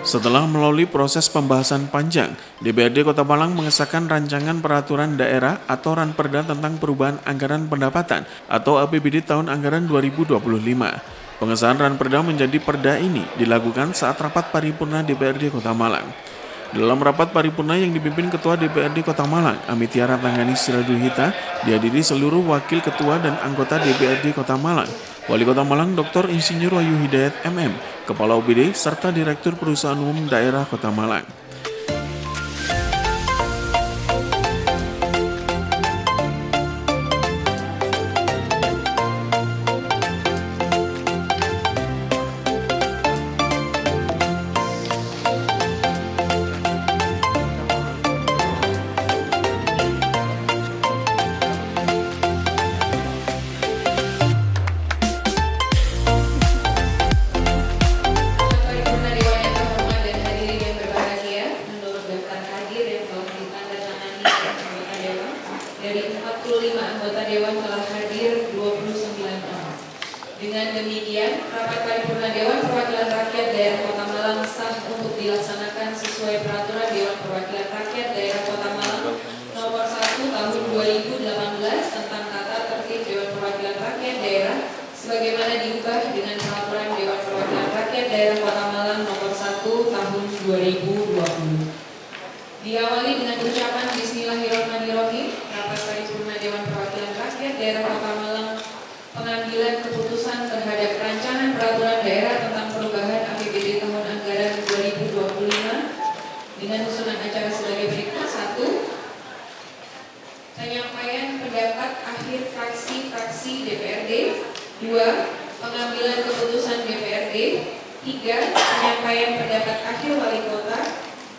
Setelah melalui proses pembahasan panjang, DPRD Kota Malang mengesahkan rancangan peraturan daerah atau Ranperda tentang perubahan anggaran pendapatan atau APBD tahun anggaran 2025. Pengesahan Ranperda menjadi perda ini dilakukan saat rapat paripurna DPRD Kota Malang. Dalam rapat paripurna yang dipimpin Ketua DPRD Kota Malang, Amitya Ratanggani Siraduhita, dihadiri seluruh wakil ketua dan anggota DPRD Kota Malang, Wali Kota Malang Dr. Insinyur Wahyu Hidayat MM, Kepala UPD, serta Direktur Perusahaan Umum Daerah Kota Malang. Dari 45 anggota Dewan telah hadir 29 orang. Dengan demikian, rapat paripurna Dewan Perwakilan Rakyat Daerah Kota Malang sah untuk dilaksanakan sesuai Peraturan Dewan Perwakilan Rakyat Daerah Kota Malang Nomor 1 Tahun 2018 tentang tata tertib Dewan Perwakilan Rakyat Daerah sebagaimana diubah dengan Peraturan Dewan Perwakilan Rakyat Daerah Kota Malang Nomor 1 Tahun 2020. Diawali dengan ucapan Bismillahirrahmanirrahim, rapat paripurna Dewan Perwakilan Rakyat Daerah Kota Malang pengambilan keputusan terhadap rancangan peraturan daerah tentang perubahan APBD tahun anggaran 2025 dengan susunan acara sebagai berikut. 1. Penyampaian pendapat akhir fraksi-fraksi DPRD. 2. Pengambilan keputusan DPRD. 3. Penyampaian pendapat akhir wali kota.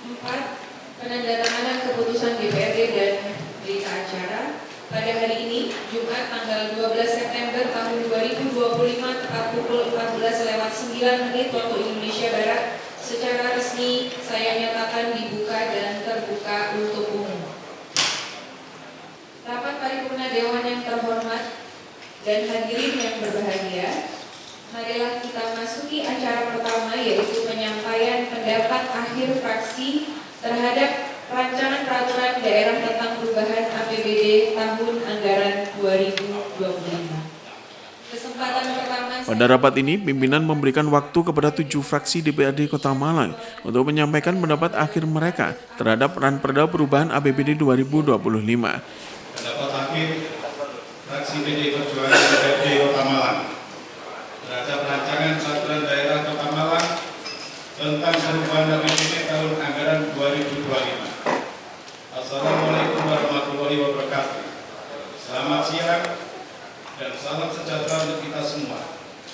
4. Penandatanganan keputusan DPRD dan berita acara. Pada hari ini, Jumat tanggal 12 September tahun 2025 tepat pukul 14:09 waktu Indonesia Barat, secara resmi saya nyatakan dibuka dan terbuka untuk umum. Rapat paripurna Dewan yang terhormat dan hadirin yang berbahagia, marilah kita masuki acara pertama, yaitu penyampaian pendapat akhir fraksi terhadap rancangan peraturan daerah tentang perubahan APBD tahun anggaran 2025. Kesempatan pertama. Pada rapat ini, pimpinan memberikan waktu kepada 7 fraksi DPRD Kota Malang untuk menyampaikan pendapat akhir mereka terhadap Ranperda perubahan APBD 2025. Pendapat akhir fraksi PDI Perjuangan DPRD Kota Malang terhadap rancangan peraturan daerah Kota Malang tentang perubahan APBD tahun anggaran 2025. Assalamualaikum warahmatullahi wabarakatuh. Selamat siang dan salam sejahtera untuk kita semua.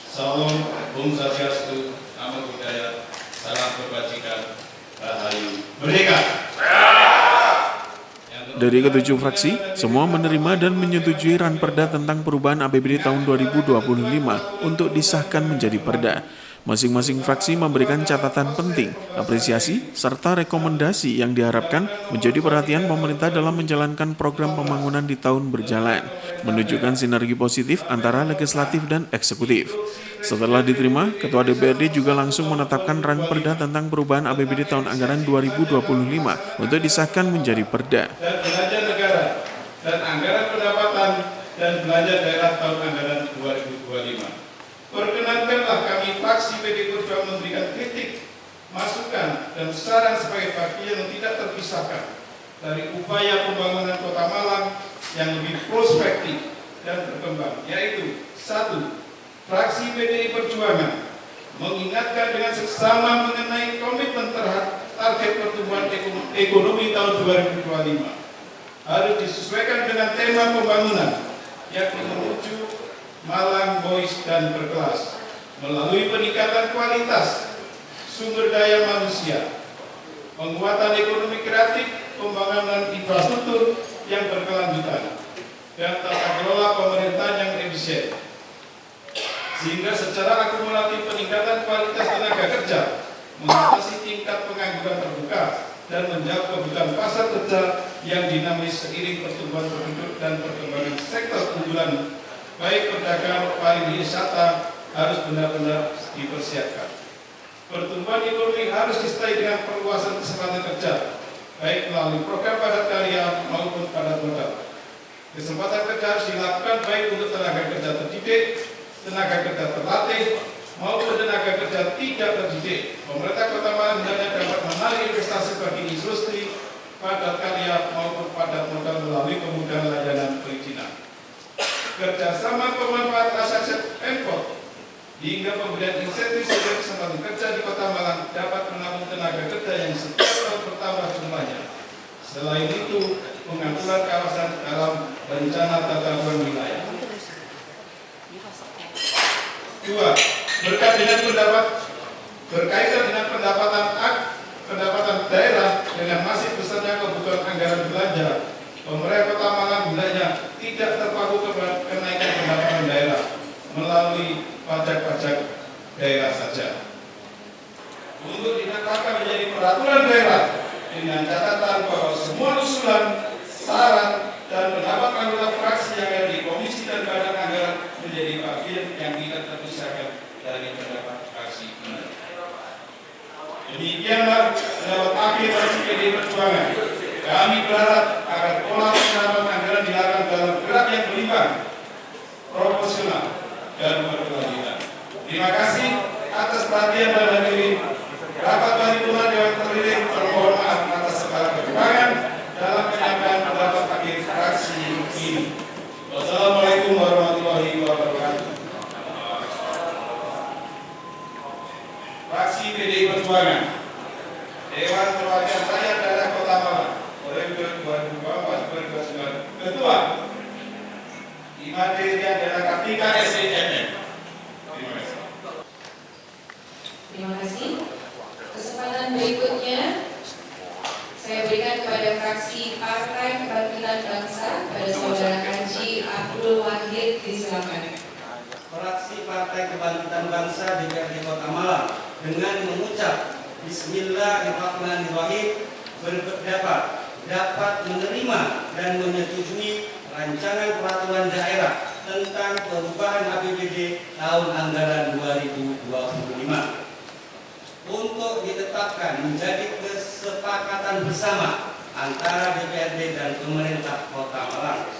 Salam Om Swastiastu, Namo Buddhaya, salam kebajikan, Rahayu Merdeka. Dari ketujuh fraksi, semua menerima dan menyetujui Ranperda tentang perubahan APBD tahun 2025 untuk disahkan menjadi perda. Masing-masing fraksi memberikan catatan penting, apresiasi, serta rekomendasi yang diharapkan menjadi perhatian pemerintah dalam menjalankan program pembangunan di tahun berjalan, menunjukkan sinergi positif antara legislatif dan eksekutif. Setelah diterima, Ketua DPRD juga langsung menetapkan Ranperda tentang perubahan APBD tahun anggaran 2025 untuk disahkan menjadi perda. Dan belanja negara dan anggaran pendapatan dan belanja daerah tahun anggaran 2025. Perkenankanlah kami fraksi PDI Perjuangan memberikan kritik, masukan, dan saran sebagai bagian yang tidak terpisahkan dari upaya pembangunan Kota Malang yang lebih prospektif dan berkembang, yaitu 1. Fraksi PDI Perjuangan mengingatkan dengan seksama mengenai komitmen terhadap target pertumbuhan ekonomi tahun 2025 harus disesuaikan dengan tema pembangunan, yakni menuju Malang boys dan berkelas melalui peningkatan kualitas sumber daya manusia, penguatan ekonomi kreatif, pembangunan infrastruktur yang berkelanjutan, dan tata kelola pemerintahan yang efisien, sehingga secara akumulatif peningkatan kualitas tenaga kerja, mengatasi tingkat pengangguran terbuka, dan menjawab kebutuhan pasar kerja yang dinamis seiring pertumbuhan penduduk dan perkembangan sektor unggulan, baik perdagangan, pariwisata, harus benar-benar dipersiapkan. Pertumbuhan ekonomi harus disertai dengan perluasan kesempatan kerja, baik melalui program padat karya maupun padat modal. Kesempatan kerja harus dilakukan baik untuk tenaga kerja terdidik, tenaga kerja terlatih, maupun tenaga kerja tidak terdidik. Pemerintah Kota Malang hendaknya dapat menarik investasi bagi industri, padat karya maupun padat modal melalui kemudahan layanan perizinan. Kerjasama pemanfaatan aset Pemkot hingga pemberian insentif sehingga kesempatan kerja di Kota Malang dapat menampung tenaga kerja yang setiap tahun bertambah jumlahnya. Selain itu, pengaturan kawasan dalam rencana tata ruang wilayah. 2. Berkaitan dengan pendapatan daerah dengan masih besarnya kebutuhan anggaran belanja, pemerintah Kota Malang hendaknya tidak terpaku kepada kenaikan pendapatan daerah melalui pajak-pajak daerah saja. Untuk ditetapkan menjadi peraturan daerah dengan catatan bahwa semua usulan, saran, dan pendapat anggota fraksi yang ada di komisi dan badan anggaran menjadi bagian yang tidak terpisahkan dari pendapat fraksi ini. Demikianlah pendapat akhir fraksi PDI Perjuangan. Kami berharap agar pola penyerapan anggaran dilakukan dalam gerak yang berimbang, proporsional, dan berkelanjutan. Terima kasih atas perhatian dan hadirin. Rapat paripurna Dewan Terpilih termohon maaf atas segala kekurangan dalam penyampaian pendapat akhir fraksi ini. Wassalamualaikum warahmatullahi wabarakatuh. Fraksi PDI Perjuangan, Dewan Perwakilan Rakyat Daerah Kota Malang, periode 2024-2029. Ketua Imade Rian Daerah Kartika SENM. Terima kasih. Terima kasih. Kesempatan berikutnya saya berikan kepada fraksi Partai Kebangkitan Bangsa, kepada Saudara Haji Abdul Wahid, disilakan. Fraksi Partai Kebangkitan Bangsa DPRD Kota Malang dengan mengucap Bismillahirrahmanirrahim berpendapat dapat menerima dan menyetujui rancangan peraturan daerah tentang perubahan APBD tahun anggaran 2025 untuk ditetapkan menjadi kesepakatan bersama antara DPRD dan pemerintah Kota Malang.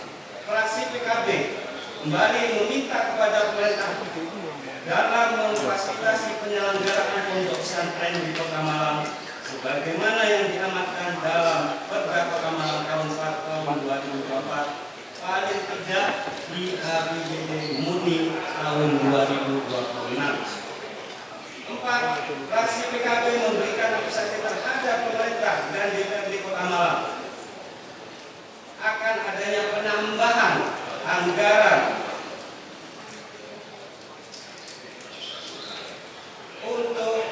Fraksi PKB kembali meminta kepada pemerintah dalam memfasilitasi penyelenggaraan pondok pesantren di Kota Malang sebagaimana yang diamatkan dalam Perda Kota Malang tahun 2024 paling tidak di APBD murni tahun 2026. 4. Fraksi PKB memberikan apresiasi terhadap pemerintah dan DPRD Kota Malang akan adanya penambahan anggaran untuk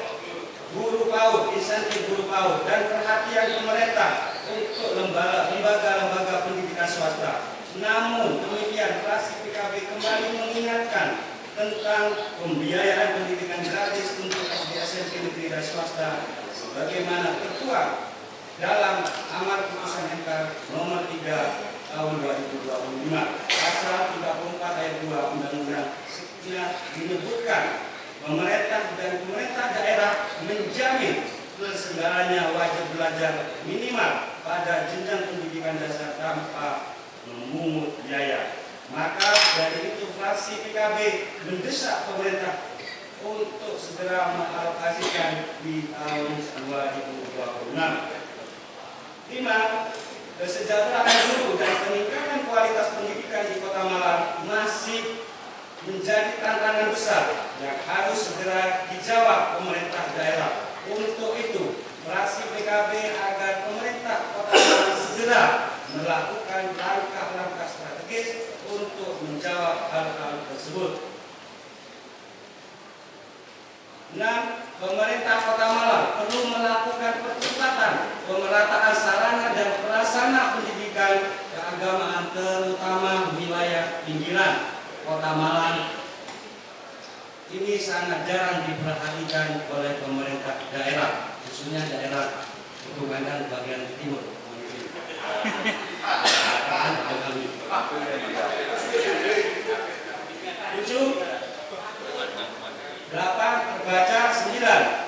guru PAUD, insentif guru PAUD, dan perhatian pemerintah untuk lembaga-lembaga pendidikan swasta. Namun demikian, fraksi PKB kembali mengingatkan tentang pembiayaan pendidikan gratis untuk SD SMP negeri dan swasta sebagaimana tertuang dalam amar putusan MK nomor 3 tahun 2025 pasal 34 ayat 2 Undang-Undang menyebutkan pemerintah daerah menjamin kesenggaranya wajib belajar minimal pada jenjang pendidikan dasar tanpa memungut biaya. Maka dari itu fraksi PKB mendesak pemerintah untuk segera mengalokasikan di tahun 2026. 5. kesejahteraan guru dan peningkatan kualitas pendidikan di Kota Malang masih menjadi tantangan besar yang harus segera dijawab pemerintah daerah. Untuk itu, fraksi PKB agar pemerintah Kota Malang segera melakukan langkah-langkah strategis untuk menjawab hal-hal tersebut. 6. Pemerintah Kota Malang perlu melakukan percepatan pemerataan sarana dan prasarana pendidikan keagamaan terutama wilayah pinggiran Kota Malang. Ini sangat jarang diperhatikan oleh pemerintah daerah, khususnya daerah Pegunungan bagian timur. 8. Terbaca 9.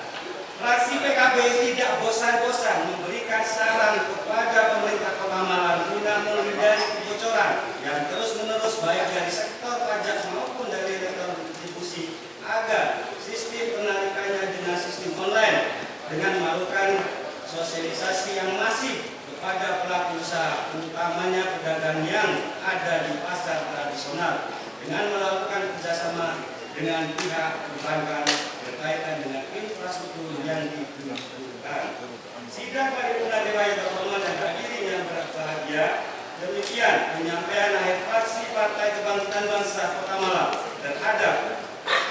Fraksi PKB tidak bosan-bosan memberikan saran kepada pemerintah Kota Malang guna menghindari kebocoran yang terus-menerus baik dari sektor pajak maupun dari sektor distribusi agar sistem penarikannya dengan sistem online dengan melakukan sosialisasi yang masif kepada pelaku usaha, utamanya pedagang yang ada di pasar tradisional, dengan melakukan kerjasama dengan pihak perbankan berkaitan dengan infrastruktur yang dibutuhkan. Sidang paripurna Dewan yang terhormat dan hadirin yang berbahagia, demikian penyampaian akhir fraksi Partai Kebangkitan Bangsa Kota Malang terhadap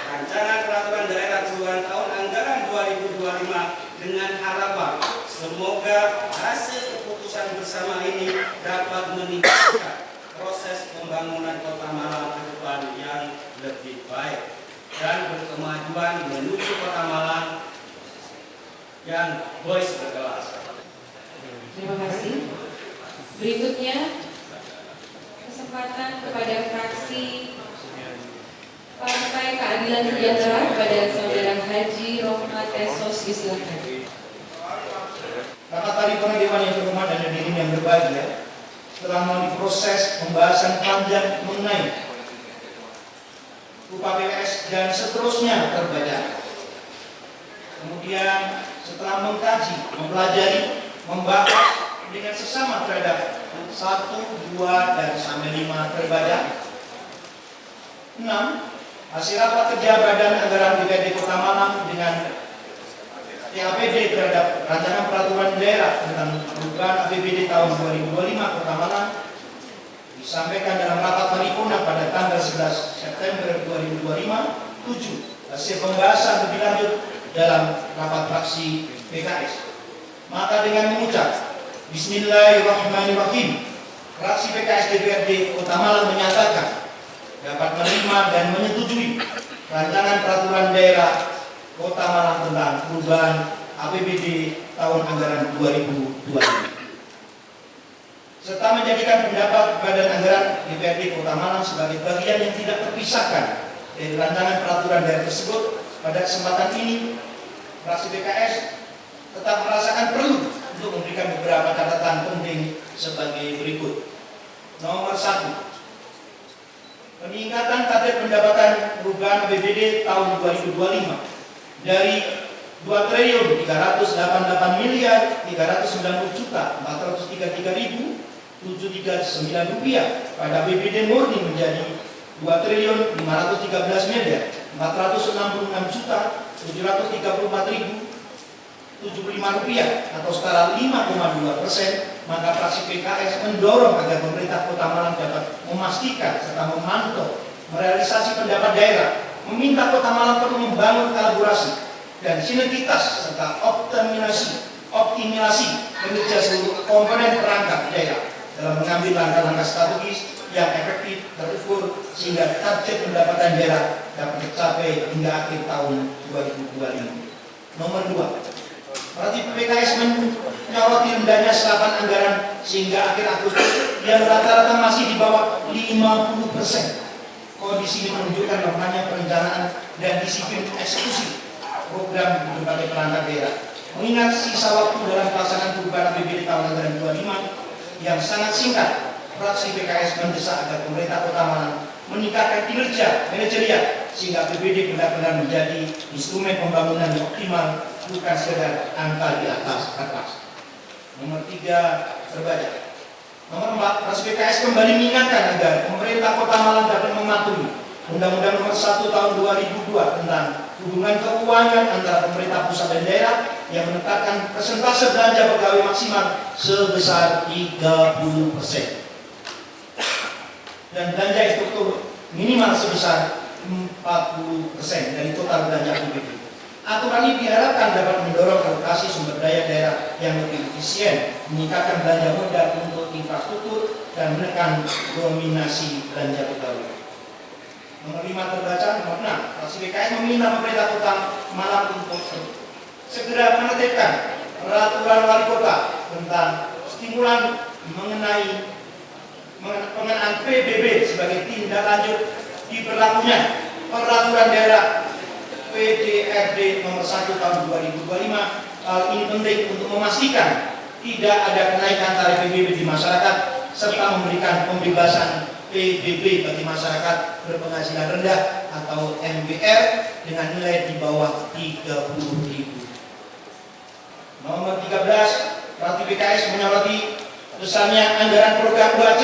rancangan peraturan daerah triwulan tahun anggaran 2025 dengan harapan semoga hasil keputusan bersama ini dapat meningkatkan proses pembangunan Kota Malang ke depan yang lebih baik dan berkemajuan menuju Kota Malang yang berkelas. Terima kasih. Berikutnya kesempatan kepada fraksi Partai Keadilan Sejahtera kepada Saudara Haji Rohmat Esos, silakan. Rapat paripurna Dewan yang terhormat dan hadirin yang berbahagia, setelah melalui proses pembahasan panjang mengenai upah PPS dan seterusnya terbaca. Kemudian setelah mengkaji, mempelajari, membahas dengan sesama terhadap 1, 2, dan sampai 5 terbaca. 6. Hasil rapat kerja Badan Anggaran DPRD Kota Malang dengan TAPD terhadap rancangan peraturan daerah tentang perubahan APBD tahun 2025 Kota Malang disampaikan dalam rapat paripurna pada tanggal 11 September 2025. 7. Hasil pembahasan lebih lanjut dalam rapat fraksi PKS. Maka dengan mengucap Bismillahirrahmanirrahim, fraksi PKS DPRD Kota Malang menyatakan dapat menerima dan menyetujui rancangan peraturan daerah Kota Malang tentang perubahan APBD tahun anggaran 2025 serta menjadikan pendapat Badan Anggaran DPRD Kota Malang sebagai bagian yang tidak terpisahkan dari rancangan peraturan daerah tersebut. Pada kesempatan ini, fraksi PKS tetap merasakan perlu untuk memberikan beberapa catatan penting sebagai berikut. Nomor 1. Peningkatan target pendapatan perubahan APBD tahun 2025 dari 2.390.433.739 rupiah pada APBD murni menjadi 2.536.734.075 rupiah atau setara 5,2%. Maka fraksi PKS mendorong agar pemerintah Kota Malang dapat memastikan serta memantau merealisasi pendapat daerah, meminta Kota Malang perlu membangun kolaborasi dan sinergitas serta optimalisasi kinerja seluruh komponen perangkat daerah dalam mengambil langkah-langkah strategis yang efektif terukur sehingga target pendapatan daerah dapat tercapai hingga akhir tahun 2025. Nomor 2. Fraksi PKS menyoroti rendahnya serapan anggaran sehingga akhir Agustus yang rata-rata masih di bawah 50%. Kondisi ini menunjukkan lemahnya perencanaan dan disiplin eksekusi program di berbagai perangkat daerah. Mengingat sisa waktu dalam pelaksanaan perubahan APBD tahun anggaran 25 yang sangat singkat, fraksi PKS mendesak agar pemerintah Kota Malang meningkatkan kinerja manajerial sehingga APBD benar-benar menjadi instrumen pembangunan yang optimal, bukan sekedar angka di atas kertas. Nomor 3 terbaca. Nomor 4, fraksi PKS kembali mengingatkan agar pemerintah Kota Malang dapat mematuhi Undang-Undang Nomor 1 Tahun 2002 tentang hubungan keuangan antara pemerintah pusat dan daerah yang menetapkan persentase belanja pegawai maksimal sebesar 30% dan belanja struktur minimal sebesar 40% dari total belanja APBD. Aturan ini diharapkan dapat mendorong alokasi sumber daya daerah yang lebih efisien, meningkatkan belanja modal untuk infrastruktur, dan menekan dominasi belanja pegawai. Nomor 5 terbaca. Nomor 6, fraksi PKS meminta pemerintah Kota Malang untuk segera menetapkan peraturan wali kota tentang stimulan pengenaan PBB sebagai tindak lanjut diberlakunya peraturan daerah PDRD nomor 1 tahun 2025. Hal ini penting untuk memastikan tidak ada kenaikan tarif PBB di masyarakat serta memberikan pembebasan PBB bagi masyarakat berpenghasilan rendah atau MBR dengan nilai di bawah 30.000. Nomor 13, fraksi PKS menyoroti besarnya anggaran program 2C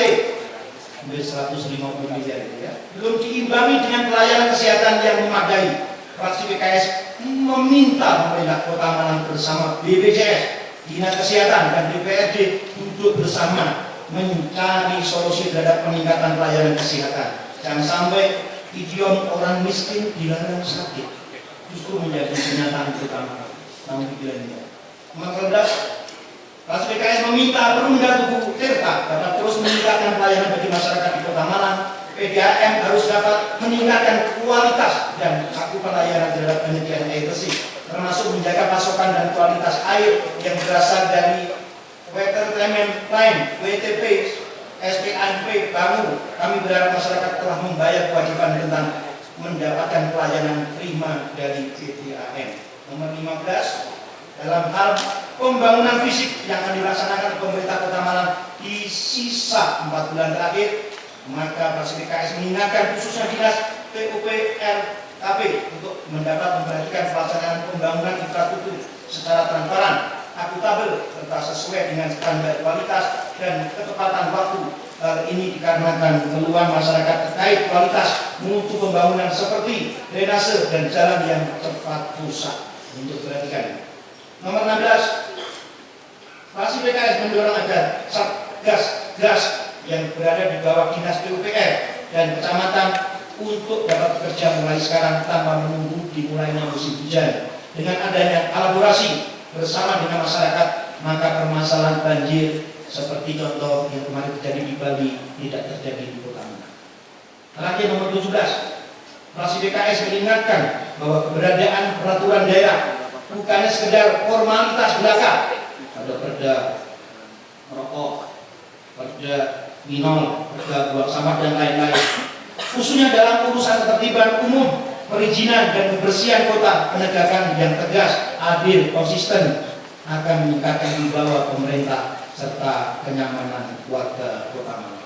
hampir 150 miliar ya, belum diimbangi dengan pelayanan kesehatan yang memadai. Fraksi PKS meminta pemerintah Kota Malang bersama BPJS, Dinas Kesehatan, dan DPRD duduk bersama mencari solusi terhadap peningkatan pelayanan kesehatan. Jangan sampai idiom orang miskin dilarang sakit justru menjadi kenyataan utama. Namun pikiran Nomor 11, fraksi PKS meminta Perumda Tugu Tirta dapat terus meningkatkan pelayanan bagi masyarakat di Kota Malang. PDAM harus dapat meningkatkan kualitas dan cakupan layanan terhadap penyediaan air bersih, termasuk menjaga pasokan dan kualitas air yang berasal dari Water Treatment Line (WTP) SPANP Bangu. Kami berharap masyarakat telah membayar kewajiban tentang mendapatkan pelayanan prima dari PDAM. Nomor 15, dalam hal pembangunan fisik yang akan dilaksanakan pemerintah Kota Malang di sisa 4 bulan terakhir, maka fraksi PKS mengingatkan khususnya Dinas PUPR-KP untuk mendapat memperhatikan pelaksanaan pembangunan infrastruktur secara transparan, akuntabel, serta sesuai dengan standar kualitas dan ketepatan waktu. Hal ini dikarenakan keluhan masyarakat terkait kualitas mutu pembangunan seperti drainase dan jalan yang cepat rusak. Untuk perhatikan. Nomor 16, fraksi PKS mendorong agar Satgas Gas yang berada di bawah Dinas PUPR dan kecamatan untuk dapat bekerja mulai sekarang tanpa menunggu dimulainya musim hujan. Dengan adanya kolaborasi bersama dengan masyarakat, maka permasalahan banjir seperti contoh yang kemarin terjadi di Bali tidak terjadi di Kota Malang. Lagi nomor 17, fraksi PKS mengingatkan bahwa keberadaan peraturan daerah bukannya sekedar formalitas belaka. Ada perda merokok, perda minol, perda buang sampah dan lain-lain. Khususnya dalam urusan ketertiban umum, perizinan dan kebersihan kota, penegakan yang tegas, adil, konsisten akan meningkatkan wibawa pemerintah serta kenyamanan warga Kota Malang.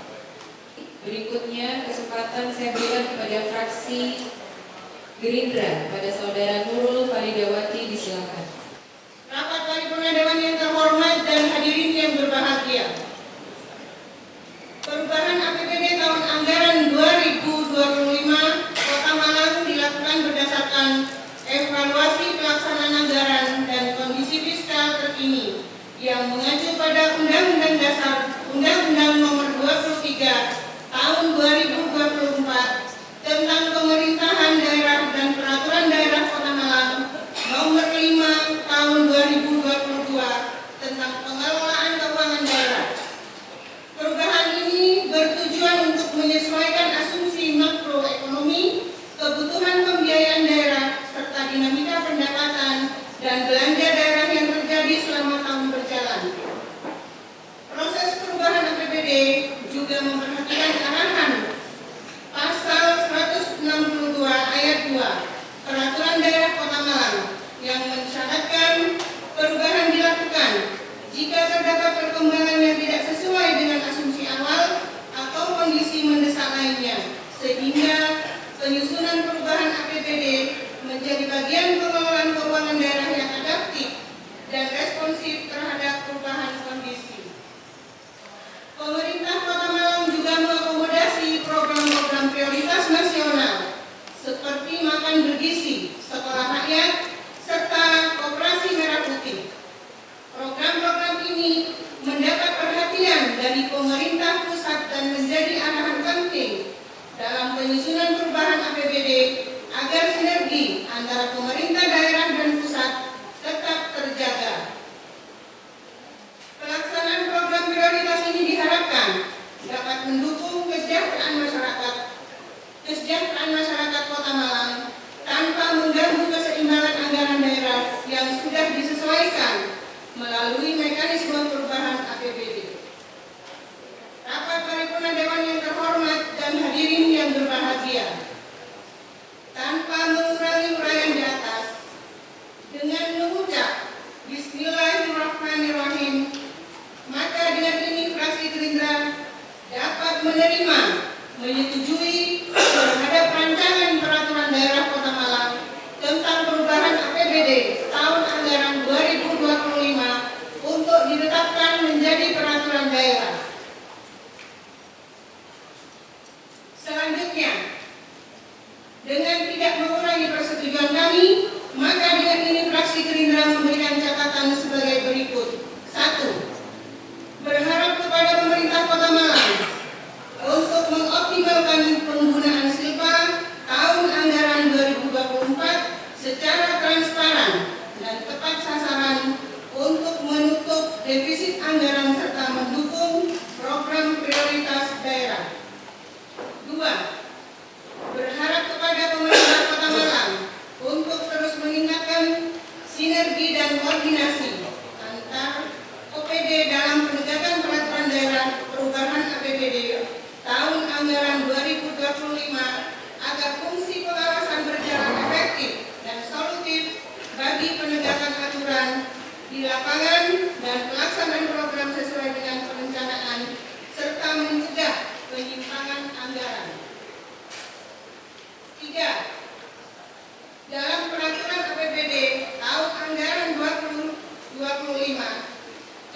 Berikutnya kesempatan saya berikan kepada fraksi Gerindra pada saudara Nurul Faridawati, disilakan. Rapat Paripurna Dewan yang terhormat dan hadirin yang berbahagia. Perubahan APBD tahun anggaran 2025 Kota Malang dilakukan berdasarkan evaluasi pelaksanaan anggaran dan kondisi fiskal terkini yang mengacu pada Undang-Undang Dasar Undang-Undang Nomor 23 Tahun 2024 tentang Pemerintahan Daerah dan Peraturan Daerah Kota Malang Nomor 5 Tahun 2022 tentang pengelolaan keuangan daerah. Perubahan ini bertujuan untuk menyesuaikan asumsi makroekonomi, kebutuhan pembiayaan daerah, serta dinamika pendapatan dan belanja daerah yang terjadi selama tahun berjalan. Proses perubahan APBD juga memperhatikan arahan Pasal 162 ayat 2 Peraturan Daerah Kota Malang yang mensyaratkan perubahan dilakukan jika terdapat perkembangan yang tidak sesuai dengan asumsi awal atau kondisi mendesak lainnya, sehingga penyusunan perubahan APBD menjadi bagian pengelolaan keuangan daerah yang adaptif dan responsif terhadap perubahan kondisi. Pemerintah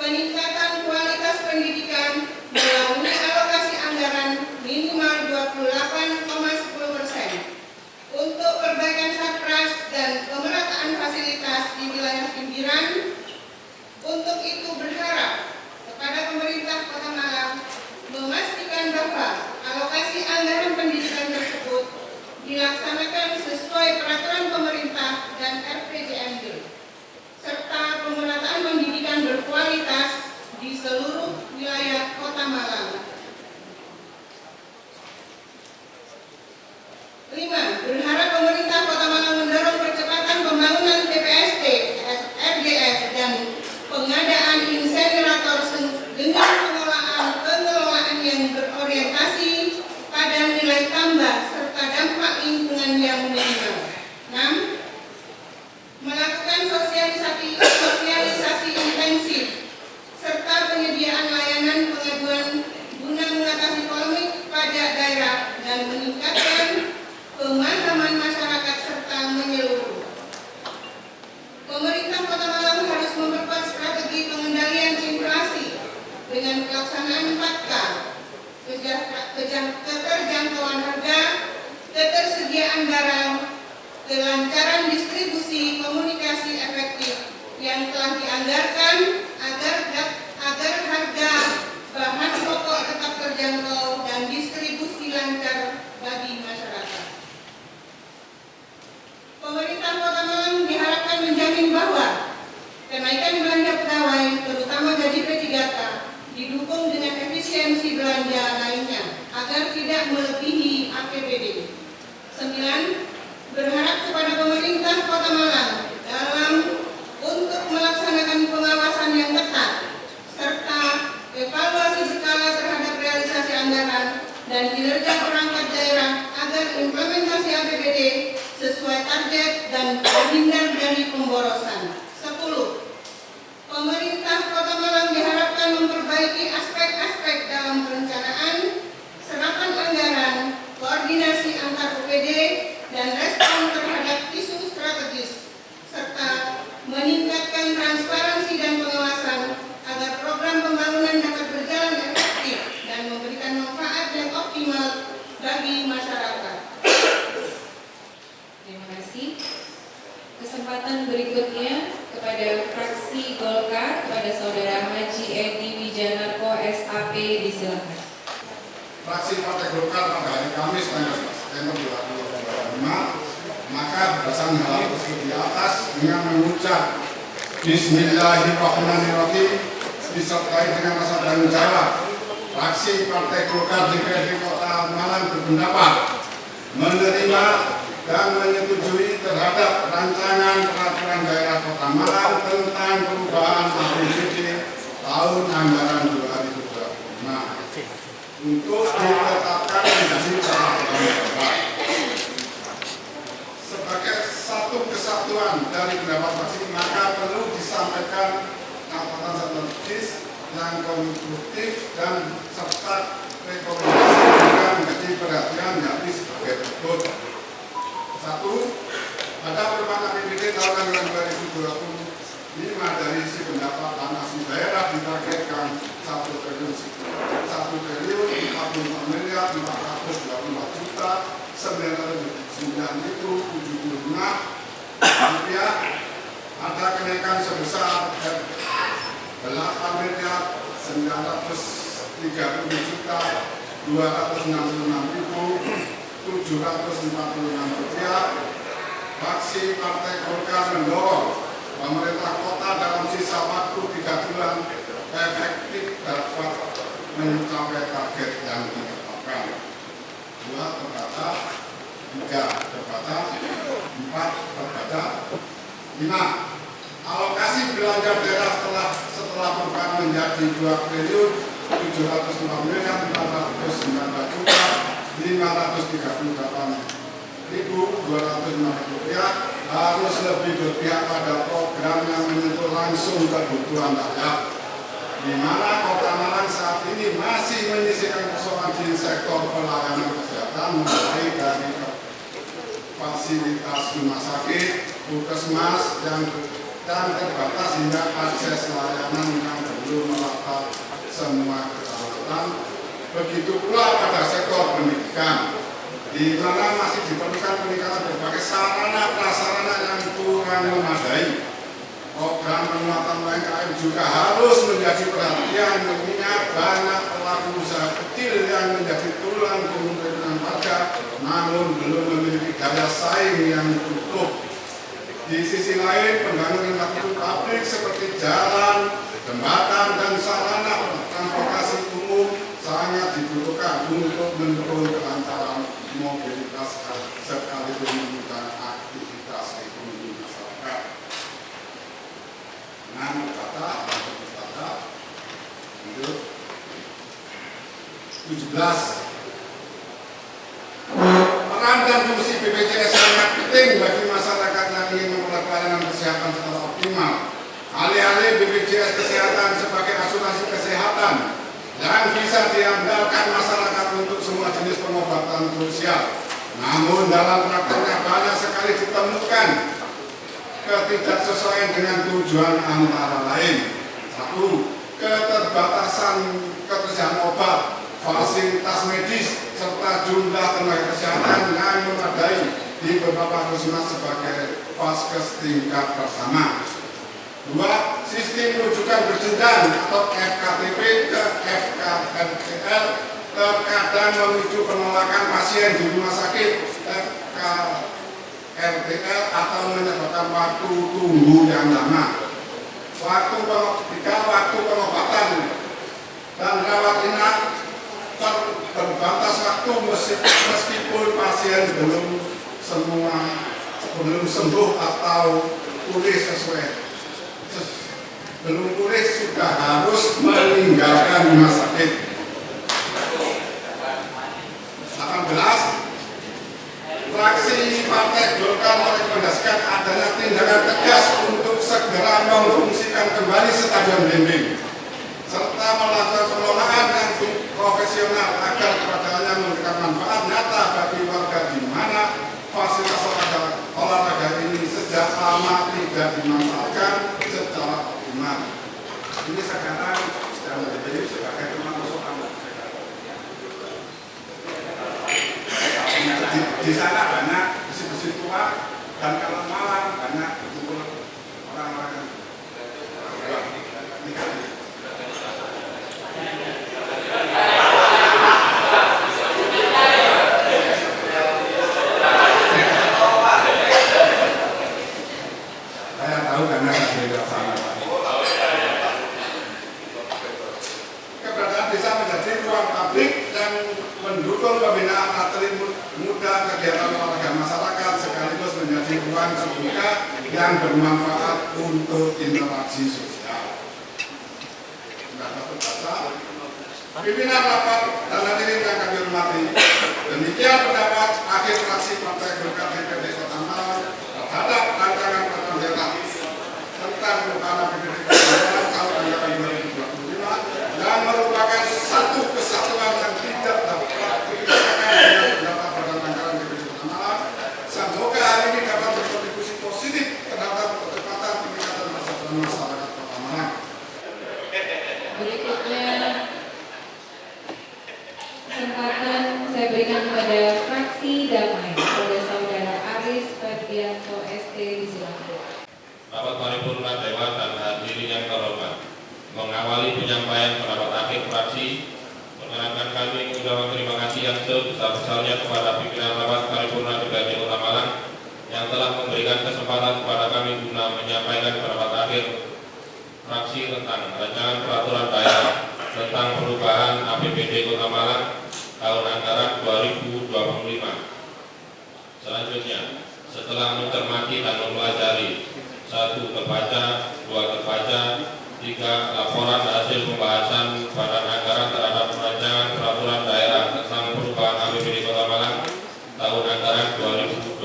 peningkatan kualitas pendidikan melalui alokasi anggaran minimal 28,10%, untuk perbaikan satgas dan pemerataan fasilitas di wilayah pinggiran. Untuk itu berharap kepada pemerintah Kota Malang memastikan bahwa alokasi anggaran pendidikan tersebut dilaksanakan sesuai peraturan pemerintah dan RPJMD, serta pemerataan pendidikan berkualitas di seluruh wilayah Kota Malang. 5. Berharap pemerintah Kota Malang mendorong percepatan pembangunan TPST, RDF, dan pengadaan insenerator dengan pengelolaan yang berorientasi pada nilai tambah serta dampak lingkungan yang minimal. 6. Melakukan sosialisasi intensif serta penyediaan layanan pengaduan guna mengatasi polemik pajak daerah dan meningkatkan pemahaman masyarakat serta menyeluruh. Pemerintah Kota Malang harus memperkuat strategi pengendalian inflasi dengan pelaksanaan 4K, keterjangkauan harga, ketersediaan barang, kelancaran distribusi, komunikasi efektif yang telah dianggarkan agar harga bahan pokok tetap terjangkau dan distribusi lancar bagi masyarakat. Pemerintah Kota Malang diharapkan menjamin bahwa kenaikan belanja pegawai, terutama gaji P3K, didukung dengan efisiensi belanja lainnya agar tidak melebihi APBD. 9. Berharap kepada pemerintah Kota Malang dalam untuk melaksanakan pengawasan yang ketat serta evaluasi berkala terhadap realisasi anggaran dan kinerja perangkat daerah agar implementasi APBD sesuai target dan terhindar dari pemborosan. 10. Pemerintah Kota Malang diharapkan memperbaiki aspek-aspek dalam perencanaan, serapan anggaran, koordinasi antar UPD, dan respon terhadap isu strategis, serta meningkatkan transparansi dan pengawasan agar program pembangunan dapat berjalan efektif dan memberikan manfaat yang optimal bagi masyarakat. Terima kasih. Kesempatan berikutnya kepada fraksi Golkar, kepada Saudara Haji Edi Wijanarko SAP, disilakan. Fraksi Partai Golkar pada hari Kamis tanggal 11 September 2025, maka berdasarkan hal tersebut di atas dengan mengucap Bismillahirrahmanirrahim disertai dengan rasa tanggung jawab, fraksi Partai Golkar DPRD Kota Malang berpendapat menerima dan menyetujui terhadap rancangan peraturan daerah Kota Malang tentang perubahan APBD tahun anggaran 2025 untuk ditetapkan menjadi cara daerah. Sebagai satu kesatuan dari pendapat fraksi, maka perlu disampaikan catatan strategis yang konstruktif dan serta rekomendasi yang menjadi perhatian yakni sebagai berikut. 1. Pada perubahan APBD tahun anggaran 2025 dari sisi pendapatan asli daerah ditargetkan 1 triliun 44.424.975.975 rupiah. Ada kenaikan sebesar 8.930.266.746 rupiah. Fraksi Partai Golkar mendorong pemerintah kota dalam sisa waktu 3 bulan efektif dapat mencapai target yang ditetapkan. 2 terbatas, 3 terbatas, 4 terbatas, 5. Alokasi belanja daerah setelah perubahan menjadi 2.794.538.250 rupiah harus lebih berpihak pada program yang menyentuh langsung kebutuhan rakyat, di mana Kota Malang saat ini masih menyisihkan persoalan di sektor pelayanan kesehatan, mulai dari fasilitas rumah sakit, puskesmas yang dan terbatas hingga akses layanan yang belum merata semua kecamatan. Begitu pula pada sektor pendidikan, di mana masih diperlukan peningkatan berbagai sarana prasarana yang kurang memadai. Program penguatan UMKM juga harus menjadi perhatian mengingat banyak pelaku usaha kecil yang menjadi tulang punggung perekonomian warga, namun belum memiliki daya saing yang cukup. Di sisi lain, pembangunan infrastruktur publik seperti jalan, jembatan, dan sarana transportasi umum sangat dibutuhkan untuk mendukung kelancaran mobilitas sekaligus menunjang aktivitas ekonomi masyarakat. Dengan kata, lanjut 17. Peran dan fungsi BPJS sangat penting bagi masyarakat yang ingin memperoleh pelayanan kesehatan secara optimal. Alih-alih BPJS Kesehatan sebagai asuransi kesehatan yang bisa diandalkan masyarakat untuk semua jenis pengobatan krusial. Namun dalam prakteknya banyak sekali ditemukan ketidaksesuaian dengan tujuan antara lain. 1. Keterbatasan ketersediaan obat, fasilitas medis, serta jumlah tenaga kesehatan yang memadai di beberapa puskesmas sebagai vaskes tingkat pertama. 2. Sistem rujukan berjenjang atau FKTP ke FKRTL terkadang memicu penolakan pasien di rumah sakit FKRTL atau menyebabkan waktu tunggu yang lama. Waktu pengobatan dan rawat inap terbatas waktu meskipun pasien belum sembuh atau pulih belum pulih sudah harus meninggalkan rumah sakit. 18. Fraksi Partai Golkar merekomendasikan adanya tindakan tegas untuk segera memfungsikan kembali Stadion Blimbing serta melakukan pengelolaan yang profesional agar kepadanya memberikan manfaat nyata bagi warga di mana fasilitas olahraga ini sejak lama tidak dimanfaatkan secara optimal. Ini sekarang sedang menjadi sebagai teman persoalan. Di sana banyak besi-besi tua dan kalau malam banyak kumpul orang-orang yang nikah. Saya tahu karena saya tidak sana. Keberadaan desa menjadi ruang publik dan mendukung pembinaan atlet muda kegiatan olahraga masyarakat sekaligus menjadi ruang terbuka yang bermanfaat untuk interaksi sosial. Pimpinan rapat dan hadirin yang kami hormati, demikian pendapat akhir fraksi Partai Golkar DPRD Kota Malang terhadap rancangan peraturan daerah tentang perubahan APBD tahun anggaran 2025 dan merupakan satu kesatuan yang tidak dapat dipisahkan dengan pendapat Badan Anggaran DPRD Kota Malang. Semoga hal ini dapat berkontribusi positif terhadap percepatan peningkatan kesejahteraan masyarakat Kota Malang. Berikutnya kesempatan saya berikan kepada fraksi Damai, kepada saudara Aris Ferdianto ST disilakan. Rapat paripurna Dewan dan hadirin yang terhormat, mengawali penyampaian pendapat akhir fraksi, perkenankan kami mengucapkan terima kasih yang sebesar-besarnya kepada pimpinan rapat paripurna DPRD Kota Malang yang telah memberikan kesempatan kepada kami guna menyampaikan pendapat akhir fraksi tentang rancangan peraturan daerah tentang perubahan APBD Kota Malang tahun anggaran 2025. Selanjutnya, setelah mencermati dan mempelajari 1. Terbaca, 2. Terbaca, 3. Laporan hasil pembahasan Badan Anggaran terhadap rancangan peraturan daerah tentang perubahan APBD Kota Malang tahun anggaran 2025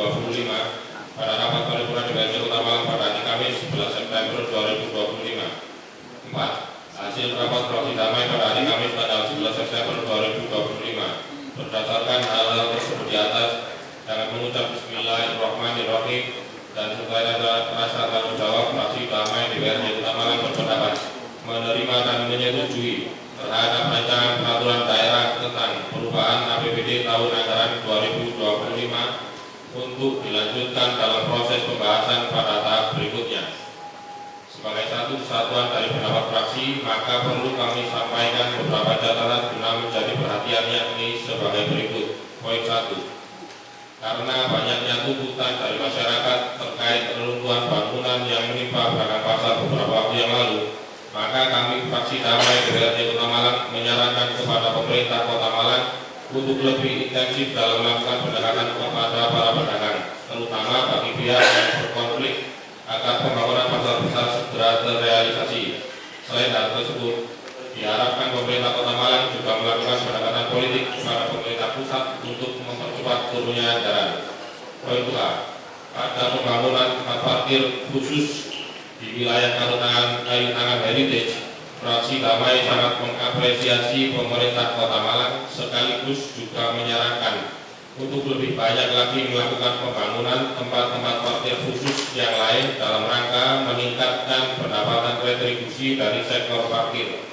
pada rapat paripurna DPRD Kota Malang pada hari Kamis 11 September 2025. 4. Hasil rapat fraksi Damai pada hari Kamis tanggal 11 September 2025 berdasarkan hal-hal tersebut di atas dengan mengucap Bismillahirrahmanirrahim dan serta rasa tanggung jawab fraksi menyetujui terhadap rancangan peraturan daerah tentang perubahan APBD tahun anggaran 2025 untuk dilanjutkan dalam proses pembahasan pada tahap berikutnya. Sebagai satu kesatuan dari pendapat fraksi, maka perlu kami sampaikan beberapa catatan guna menjadi perhatian, yakni sebagai berikut. Poin 1. Karena banyaknya tuntutan dari masyarakat terkait reruntuhan bangunan yang menimpa Braga Pasar beberapa waktu yang lalu, maka kami fraksi Damai DPRD Kota Malang menyarankan kepada pemerintah Kota Malang untuk lebih intensif dalam melakukan pendekatan kepada para pedagang, terutama bagi pihak yang berkonflik, agar pembangunan pasar besar segera terrealisasi. Selain hal tersebut, diharapkan pemerintah Kota Malang juga melakukan pendekatan politik kepada pemerintah pusat untuk mempercepat turunnya anggaran. Poin 2. Pada pembangunan tempat parkir khusus di wilayah kayu tangan heritage, fraksi Damai sangat mengapresiasi pemerintah Kota Malang, sekaligus juga menyarankan untuk lebih banyak lagi melakukan pembangunan tempat-tempat parkir khusus yang lain dalam rangka meningkatkan pendapatan retribusi dari sektor parkir,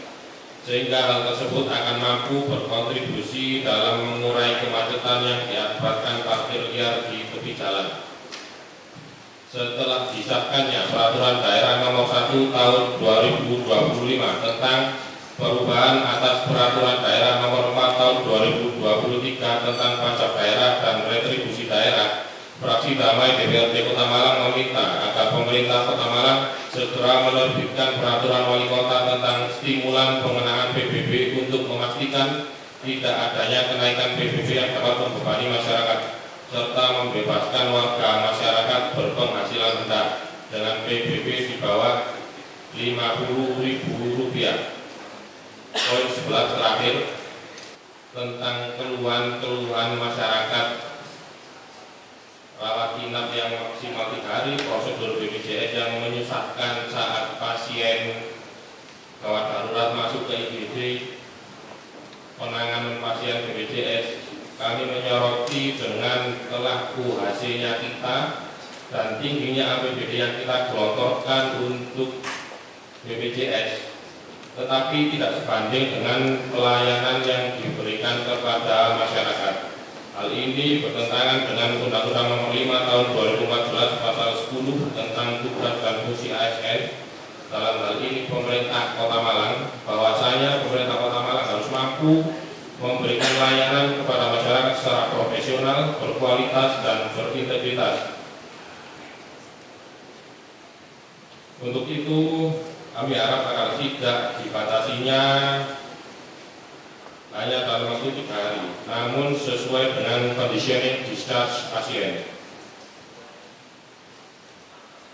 sehingga hal tersebut akan mampu berkontribusi dalam mengurai kemacetan yang diakibatkan parkir liar di tepi jalan. Setelah disahkannya Peraturan Daerah Nomor 1 Tahun 2025 tentang perubahan atas Peraturan Daerah Nomor 4 Tahun 2023 tentang pajak daerah dan retribusi daerah, fraksi Damai DPRD Kota Malang meminta agar pemerintah Kota Malang segera menerbitkan peraturan wali kota tentang stimulan pengenaan PBB untuk memastikan tidak adanya kenaikan PBB yang dapat membebani masyarakat, serta membebaskan warga masyarakat berpenghasilan rendah dengan PBB di bawah Rp50.000. Poin 11 terakhir, tentang keluhan masyarakat rawat inap yang maksimal 3 hari, prosedur BPJS yang menyusahkan saat pasien gawat darurat masuk ke IGD, penanganan pasien BPJS. Kami menyoroti dengan telah UHC-nya kita dan tingginya APBD yang kita gelontorkan untuk BPJS, tetapi tidak sebanding dengan pelayanan yang diberikan kepada masyarakat. Hal ini bertentangan dengan Undang-Undang Nomor 5 Tahun 2014 Pasal 10 tentang tugas dan fungsi ASN. Dalam hal ini pemerintah Kota Malang, bahwasanya pemerintah Kota Malang harus mampu memberikan layanan kepada masyarakat secara profesional, berkualitas, dan berintegritas. Untuk itu, kami harap agar tidak dibatasinya hanya dalam waktu 3 hari, namun sesuai dengan conditioning discharge pasien.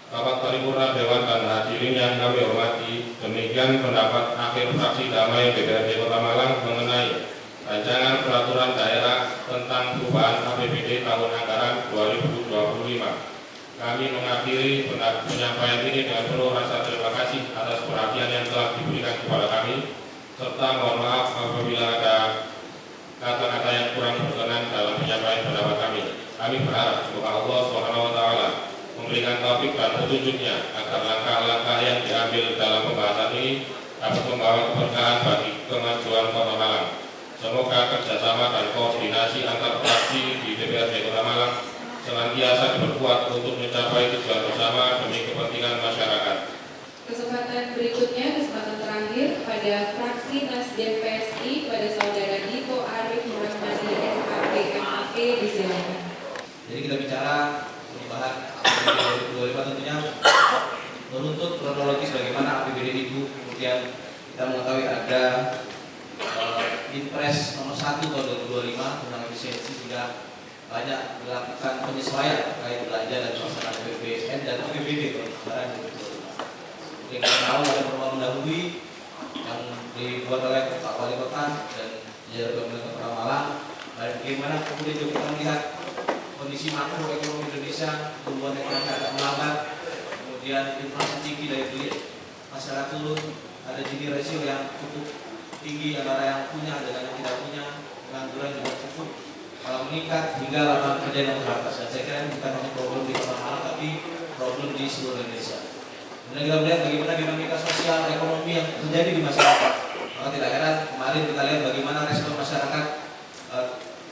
Rapat paripurna Dewan dan hadirin yang kami hormati, demikian pendapat akhir fraksi Damai DPRD Kota Malang mengenai rancangan peraturan daerah tentang perubahan APBD tahun anggaran 2025. Kami mengakhiri penyampaian ini dengan penuh rasa terima kasih atas perhatian yang telah diberikan kepada kami, serta mohon maaf apabila ada kata-kata yang kurang berkenan dalam penyampaian pendapat kami. Kami berharap semoga Allah SWT memberikan taufik dan petunjuknya agar langkah-langkah yang diambil dalam pembahasan ini dapat membawa keberkahan bagi kemajuan Kota Malang. Semoga kerjasama dan koordinasi antar fraksi di DPRD Kota Malang senantiasa diperkuat untuk mencapai tujuan bersama demi kepentingan masyarakat. Kesempatan berikutnya, kesempatan terakhir pada fraksi Nasdem PSI pada saudara Dito Arif Nurrahmadi SHP MAP, disilakan. Jadi kita bicara perubahan APBD 2025 tentunya menuntut kronologis bagaimana APBD itu, kemudian kita mengetahui ada Impres nomor 1 tahun 2025 tentang efisiensi, sehingga banyak dilakukan penyesuaian terkait belanja dan pelaksanaan APBN dan APBD tahun 2025. Kita tahu ada permohonan mendahului yang dibuat oleh Pak Wali Kota dan jajaran pemerintah Kota Malang. Bagaimana kemudian juga kita melihat kondisi makroekonomi Indonesia, pertumbuhan ekonomi agak melambat, kemudian inflasi tinggi dari beli masyarakat turun, ada Gini ratio yang cukup tinggi antara yang punya dengan yang tidak punya, pengangguran juga cukup meningkat hingga lapangan kerja yang terbatas. Dan saya kira ini bukan hanya problem di Kota Malang, tapi problem di seluruh Indonesia. Kemudian kita melihat bagaimana dinamika sosial ekonomi yang terjadi di masyarakat. Maka tidak heran kemarin kita lihat bagaimana respon masyarakat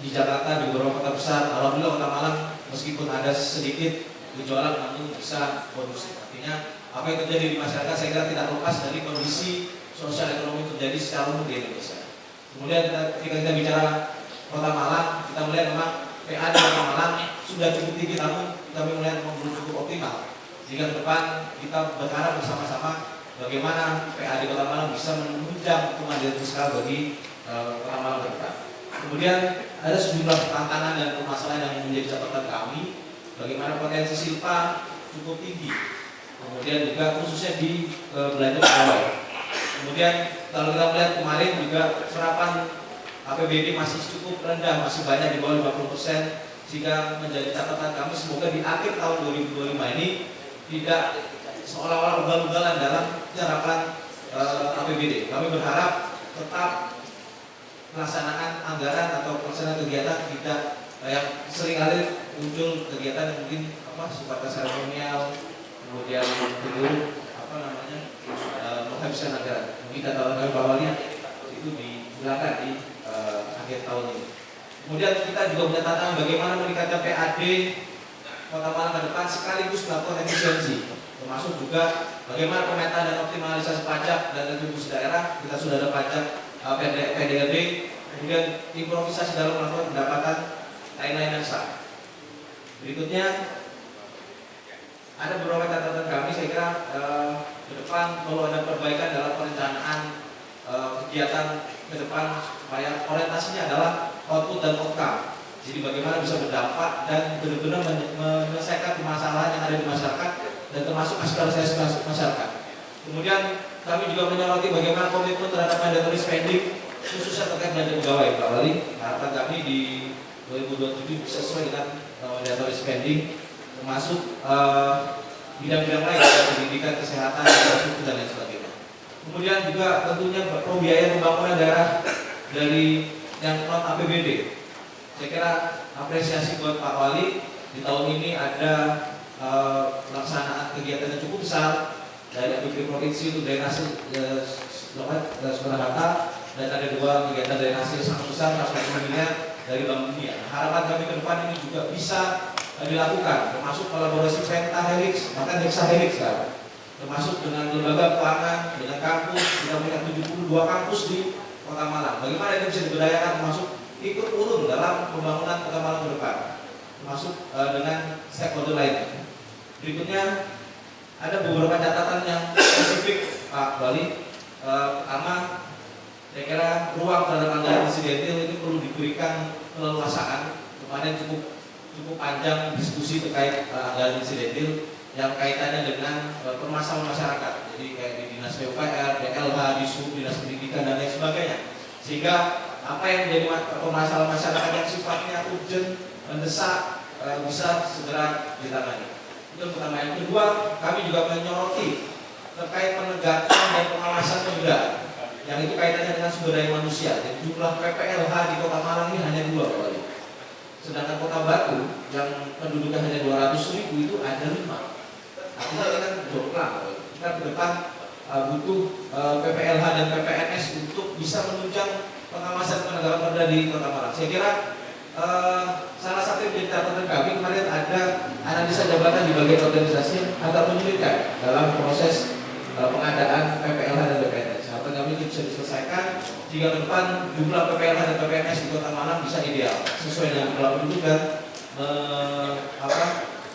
di Jakarta, di beberapa kota besar. Alhamdulillah Kota Malang meskipun ada sedikit gejolak namun bisa kondusif. Artinya apa yang terjadi di masyarakat saya kira tidak lepas dari kondisi sosial ekonomi terjadi secara umum di Indonesia. Kemudian ketika kita bicara Kota Malang, kita melihat memang PA di Kota Malang sudah cukup tinggi, namun kami melihat memang belum cukup optimal. Jika ke depan kita berharap bersama-sama bagaimana PA di Kota Malang bisa menunjang kemandirian fiskal bagi Kota Malang ke depan. Kemudian ada sejumlah tantangan dan permasalahan yang menjadi catatan kami, bagaimana potensi silpa cukup tinggi. Kemudian juga khususnya di belanja pegawai. Kemudian kalau kita melihat kemarin juga serapan APBD masih cukup rendah, masih banyak di bawah 50%, sehingga menjadi catatan kami semoga di akhir tahun 2025 ini tidak seolah-olah ugal-ugalan dalam serapan APBD. Kami berharap tetap pelaksanaan anggaran atau pelaksanaan kegiatan tidak yang seringkali muncul kegiatan yang mungkin sifatnya seremonial, kemudian dulu menghabiskan anggaran. Mungkin kata kami bahwanya itu digunakan di akhir tahun ini. Kemudian kita juga punya tantangan bagaimana meningkatkan PAD Kota Malang ke depan sekaligus melakukan efisiensi, termasuk juga bagaimana pemetaan dan optimalisasi pajak dan retribusi daerah. Kita sudah ada pajak PDLB, kemudian improvisasi dalam melakukan pendapatan lain-lain yang sah. Berikutnya ada beberapa catatan kami, saya kira ke depan perlu ada perbaikan dalam perencanaan kegiatan ke depan supaya orientasinya adalah output dan outcome. Jadi bagaimana bisa berdampak dan benar-benar menyelesaikan permasalahan yang ada di masyarakat dan termasuk aspirasi masyarakat. Kemudian kami juga menyoroti bagaimana komitmen terhadap mandatory spending khususnya terkait belanja pegawai. Pak Wali, harapan kami di 2027 bisa sesuai dengan mandatory spending, termasuk bidang-bidang lain, pendidikan, kesehatan, infrastruktur dan lain sebagainya. Kemudian juga tentunya biaya pembangunan daerah dari yang non APBD. Saya kira apresiasi buat Pak Wali, di tahun ini ada pelaksanaan kegiatan yang cukup besar dari APBD provinsi untuk drainase Soekarno-Hatta, dan ada 2 kegiatan drainase sangat besar 100 miliar dari Bank Dunia. Harapan kami ke depan ini juga bisa dilakukan, termasuk kolaborasi pentahelix, bahkan hexahelix kan, termasuk dengan lembaga keuangan, dengan kampus. Kita punya 72 kampus di Kota Malang. Bagaimana ini bisa diberdayakan, termasuk ikut turun dalam pembangunan Kota Malang ke depan, termasuk dengan stakeholder lainnya. Berikutnya ada beberapa catatan yang spesifik Pak Wali. Pertama, saya kira ruang terhadap anggaran insidentil ini perlu diberikan keleluasaan. Kemarin cukup panjang diskusi terkait anggaran insidentil yang kaitannya dengan permasalahan masyarakat. Jadi kayak di Dinas PUPR, DLH, Dishub, Dinas Pendidikan dan lain sebagainya. Sehingga apa yang menjadi permasalahan masyarakat yang sifatnya urgent, mendesak bisa segera ditangani. Itu yang pertama. Yang kedua, kami juga menyoroti terkait penegakan dan pengawasan pemda, yang itu kaitannya dengan sumber daya manusia. Jadi jumlah PPLH di Kota Malang ini hanya 2 Pak Wali. Sedangkan Kota Batu yang penduduknya hanya 200.000 itu ada 5. Artinya ini kan jomplang. Kita ke depan butuh PPLH dan PPNS untuk bisa menunjang pengawasan penegakan perda di Kota Malang. Saya kira salah satu yang menjadi catatan kami kemarin ada analisa jabatan di bagian organisasi yang agak menyulitkan dalam proses pengadaan PPLH dan PPNS. Harapan kami itu bisa diselesaikan jika ke depan jumlah PPLH dan PPNS di Kota Malang bisa ideal sesuai dengan jumlah penduduk dan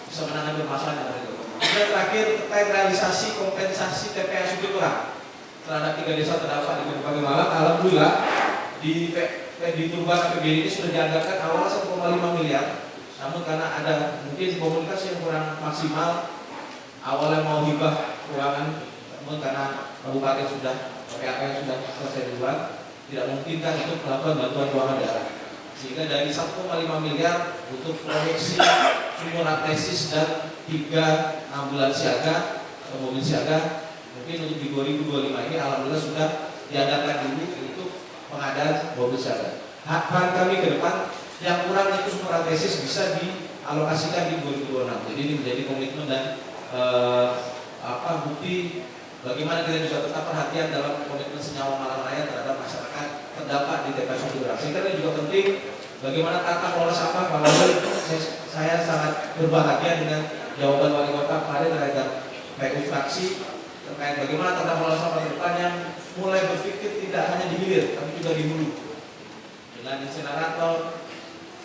bisa menangani permasalahan yang ada di Kota Malang. Dan terakhir terkait realisasi kompensasi TPA Supiturang terhadap 3 desa terdampak di Kabupaten Malang. Alhamdulillah di perubahan APBD ini sudah dianggarkan awal 1,5 miliar. Namun karena ada mungkin komunikasi yang kurang maksimal, awalnya mau hibah keuangan, namun karena kabupaten sudah PAK yang sudah selesai duluan, tidak memungkinkan untuk melakukan bantuan keuangan daerah. Sehingga dari 1,5 miliar untuk proyeksi sumur atlesis dan 3 ambulans siaga atau mobil siaga, mungkin untuk di 2025 ini alhamdulillah sudah dianggarkan dulu untuk pengadaan mobil siaga. Harapan kami ke depan yang kurang itu sumur atlesis bisa dialokasikan di 2026. Jadi ini menjadi komitmen dan bukti bagaimana kita juga tetap perhatian dalam komitmen senyawa malam raya terhadap masyarakat terdampak di TPS Sumberang. Saya kira ini juga penting bagaimana tata kelola sampah. Kalau saya sangat berbahagia dengan jawaban wali kota kemarin terhadap PU fraksi terkait bagaimana tata kelola sampah ke depan yang mulai berpikir tidak hanya di hilir tapi juga di hulu dengan insinerator,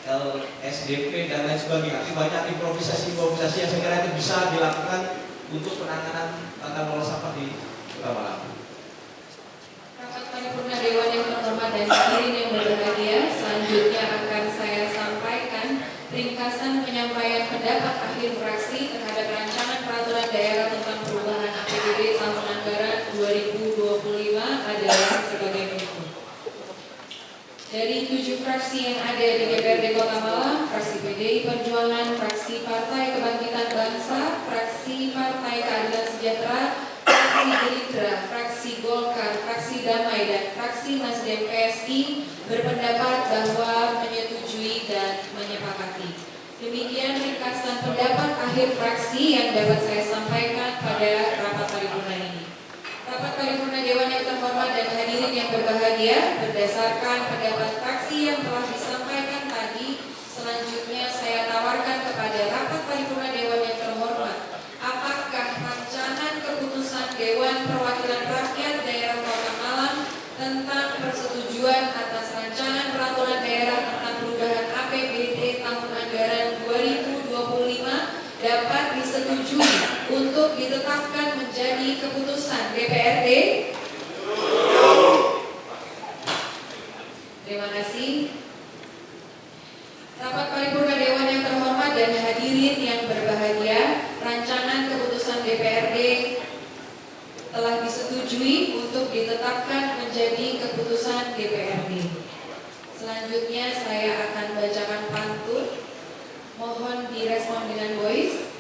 LSDP dan lain sebagainya. Banyak improvisasi yang saya kira itu bisa dilakukan untuk penanganan tata kelola sampah di Kota Malang. Rapat paripurna Dewan yang terhormat dan hadirin yang berbahagia, selanjutnya akan saya sampaikan ringkasan penyampaian pendapat akhir fraksi terhadap rancangan peraturan daerah tentang perubahan APBD tahun anggaran 2025 adalah sebagai berikut. Dari 7 fraksi yang ada di DPRD Kota Malang, fraksi PDI Perjuangan, fraksi Partai Kebangkitan Bangsa, fraksi Partai Keadilan Sejahtera, fraksi Gerindra, fraksi Golkar, fraksi Damai, dan fraksi Nasdem PSI berpendapat bahwa menyetujui dan menyepakati. Demikian ringkasan pendapat akhir fraksi yang dapat saya sampaikan pada rapat paripurna ini. Rapat paripurna Dewan yang terhormat dan hadirin yang berbahagia, berdasarkan pendapat fraksi yang telah disampaikan tadi, selanjutnya saya tawarkan kepada rapat paripurna Dewan yang terhormat, apakah rancangan keputusan Dewan Perwakilan Rakyat Daerah Kota Malang tentang persetujuan atas rancangan peraturan daerah tentang perubahan APBD tahun anggaran 2025 dapat disetujui untuk ditetapkan menjadi keputusan DPRD? Terima kasih. Rapat paripurna Dewan yang terhormat dan hadirin yang berbahagia, rancangan keputusan DPRD telah disetujui untuk ditetapkan menjadi keputusan DPRD. Selanjutnya saya akan bacakan pantun. Mohon direspon dengan voice.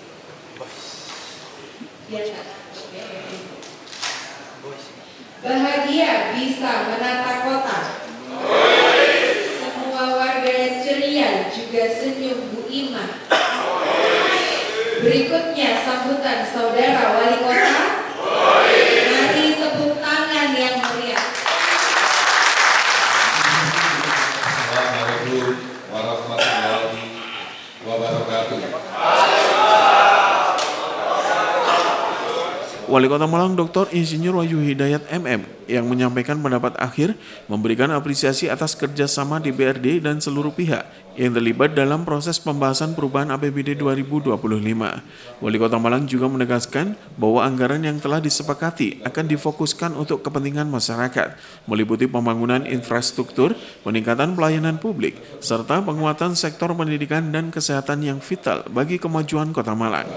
Bahagia bisa menata kota. Semua warga ceria juga senyum Bu Ima. Berikutnya sambutan saudara wali kota. Mari tepuk tangan yang meriah. Assalamualaikum warahmatullahi wabarakatuh. Wali Kota Malang Dr. Insinyur Wahyu Hidayat MM yang menyampaikan pendapat akhir memberikan apresiasi atas kerjasama DPRD dan seluruh pihak yang terlibat dalam proses pembahasan perubahan APBD 2025. Wali Kota Malang juga menegaskan bahwa anggaran yang telah disepakati akan difokuskan untuk kepentingan masyarakat, meliputi pembangunan infrastruktur, peningkatan pelayanan publik, serta penguatan sektor pendidikan dan kesehatan yang vital bagi kemajuan Kota Malang.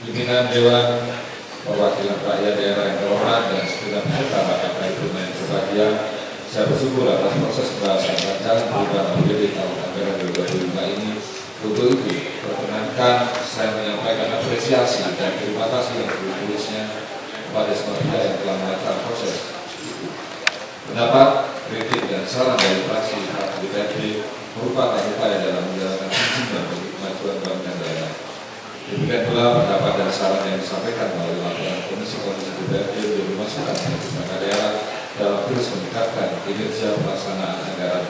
Pimpinan Dewan Perwakilan Rakyat Daerah yang terhormat dan segenap peserta rapat paripurna yang berbahagia, saya bersyukur atas proses pembahasan rancangan perubahan APBD tahun anggaran 2025 ini. Untuk itu, perkenankan saya menyampaikan apresiasi dan terima kasih yang tulus-tulusnya kepada semua pihak yang telah melakukan proses itu. Pendapat, kritik, dan saran dari fraksi DPRD merupakan upaya dalam menjalankan visi dan kemajuan bangunan daerah. Demikian pula pendapat dan saran yang disampaikan melalui laporan Komisi-Komisi DPRD yang dimasukkan ke lembaga daerah dalam terus meningkatkan kinerja pelaksanaan anggaran.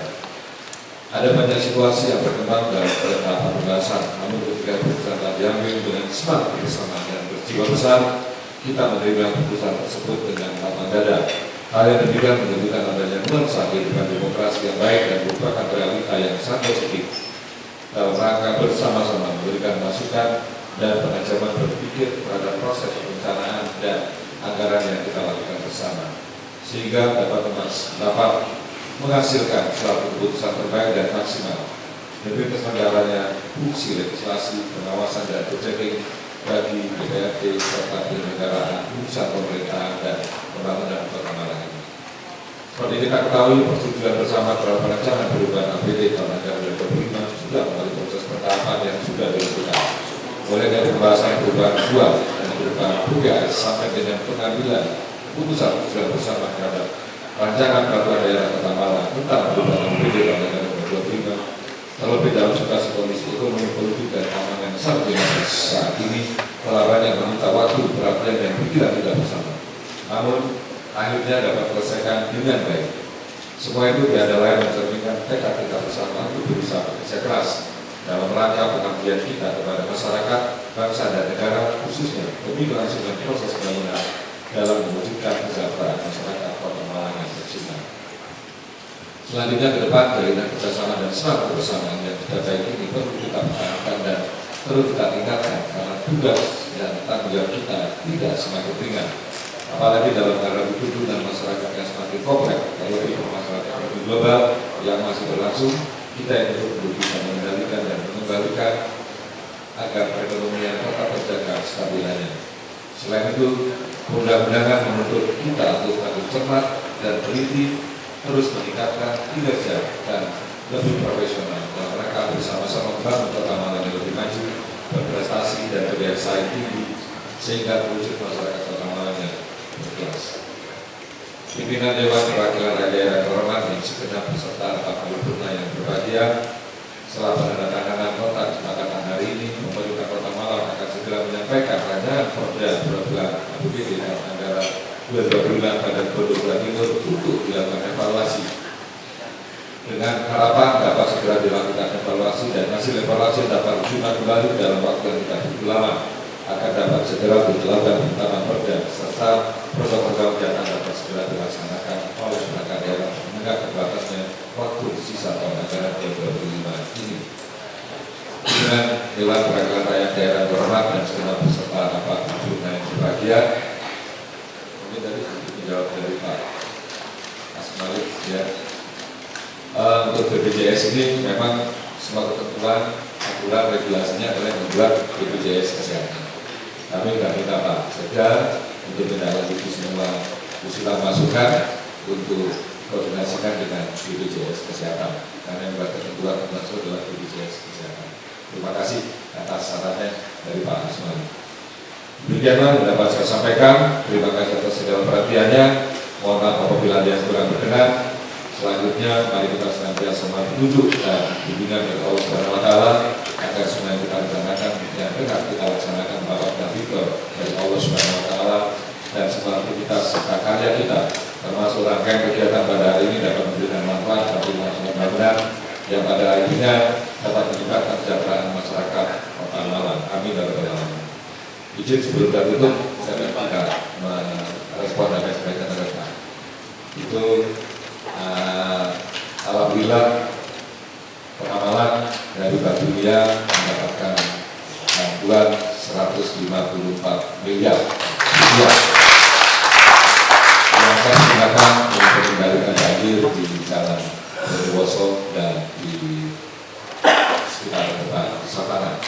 Ada banyak situasi yang berkembang dalam tahapan pembahasan, namun ketika keputusan telah diambil dengan semangat kebersamaan dan berjiwa besar, kita menerima keputusan tersebut dengan lapang dada. Hal yang demikian menunjukkan adanya nuansa kehidupan demokrasi yang baik dan merupakan realita yang sangat positif dalam rangka bersama-sama memberikan masukan dan penajaman berpikir terhadap proses perencanaan dan anggaran yang kita lakukan bersama, sehingga dapat menghasilkan suatu keputusan terbaik dan maksimal demi terselenggaranya fungsi legislasi, pengawasan dan checking bagi DPRD serta penyelenggaraan urusan pemerintahan dan pembangunan Kota Malang ini. Seperti kita ketahui, persetujuan bersama terhadap rancangan perubahan APBD tahun anggaran 2025 sudah melalui proses pertahapan yang sudah dilakukan, mulai dari pembahasan perubahan dua dan perubahan PGS sampai dengan pengambilan keputusan bersama terhadap rancangan peraturan daerah Kota Malang tentang perubahan APBD tahun anggaran 2025. Terlebih dalam situasi kondisi ekonomi, politik, dan keamanan yang sangat dinamis saat ini, telah banyak meminta waktu, perhatian, dan pikiran kita bersama. Namun, akhirnya dapat selesaikan dengan baik. Semua itu tiada lain mencerminkan tekad kita bersama untuk berusaha bekerja keras dalam rangka pengabdian kita kepada masyarakat, bangsa, dan negara, khususnya demi kelangsungan proses pembangunan dalam mewujudkan kesejahteraan masyarakat Kota Malang yang tercinta. Selanjutnya ke depan, jalinan kerjasama dan semangat kebersamaan yang kita baik ini perlu kita pertahankan dan perlu kita tingkatkan karena tugas dan tanggung jawab kita tidak semakin ringan. Apalagi dalam menghadapi tuntutan masyarakat yang semakin kompleks, terlebih permasalahan ekonomi global yang masih berlangsung, kita yang perlu bisa mengendalikan dan mengembalikan agar perekonomian tetap terjaga stabilannya. Selain itu, undang-undangan menuntut kita untuk semakin cermat dan teliti, terus meningkatkan kinerja dan lebih profesional dalam rangka bersama-sama membangun Kota Malang yang lebih maju, berprestasi dan berdaya saing tinggi, sehingga wujud masyarakat Kota Malang yang berkelas. Pimpinan Dewan Perwakilan Rakyat Daerah terhormat yang segenap peserta rapat paripurna yang berbahagia, setelah penandatanganan nota kesepakatan hari ini, pemerintah Kota Malang akan segera menyampaikan rancangan Perda Program APBD dan anggaran 2020 pada Pondok Timur untuk dilakukan evaluasi. Dengan harapan dapat segera dilakukan evaluasi dan hasil evaluasi dapat diterima kembali dalam waktu yang tidak begitu lama, akan dapat segera dilakukan penetapan perda serta program kegiatan dapat segera dilaksanakan oleh perangkat daerah menengah terbatasnya waktu sisa tahun anggaran 2025 ini. Dengan Dewan Perwakilan Rakyat Daerah terhormat dan segenap peserta rapat paripurna yang berbahagia, mungkin tadi dijawab dari Pak Asmalik ya. Untuk BPJS ini memang semua ketentuan aturan regulasinya adalah yang membuat BPJS Kesehatan. Kami tidak minta Pak Sekda untuk menindaklanjuti semua usulan masukan untuk koordinasikan dengan BPJS Kesehatan, karena yang membuat ketentuan itu adalah BPJS Kesehatan. Terima kasih atas sarannya dari Pak Asmalik. Demikianlah yang dapat saya sampaikan. Terima kasih atas segala perhatiannya. Mohon maaf apabila ada yang kurang berkenan. Selanjutnya, mari kita senantiasa menuju dan bimbingan dari Allah Subhanahu wa Ta'ala agar semua yang kita rencanakan yang benar kita laksanakan bapak dan fikir dari Allah Subhanahu wa Ta'ala, dan semua aktivitas serta karya kita termasuk rangkaian kegiatan pada hari ini dapat memberikan manfaat bagi masyarakat benar yang pada akhirnya dapat meningkatkan kesejahteraan masyarakat Kota Malang. Amin ya rabbal alamin. Izin sebelum tutup, saya tidak merespon apa yang saya katakan. Itu alhamdulillah Kota Malang dari Bank Dunia mendapatkan bantuan 154 miliar rupiah yang akan digunakan untuk mengendalikan banjir di Jalan Bondowoso dan di sekitar tempat wisata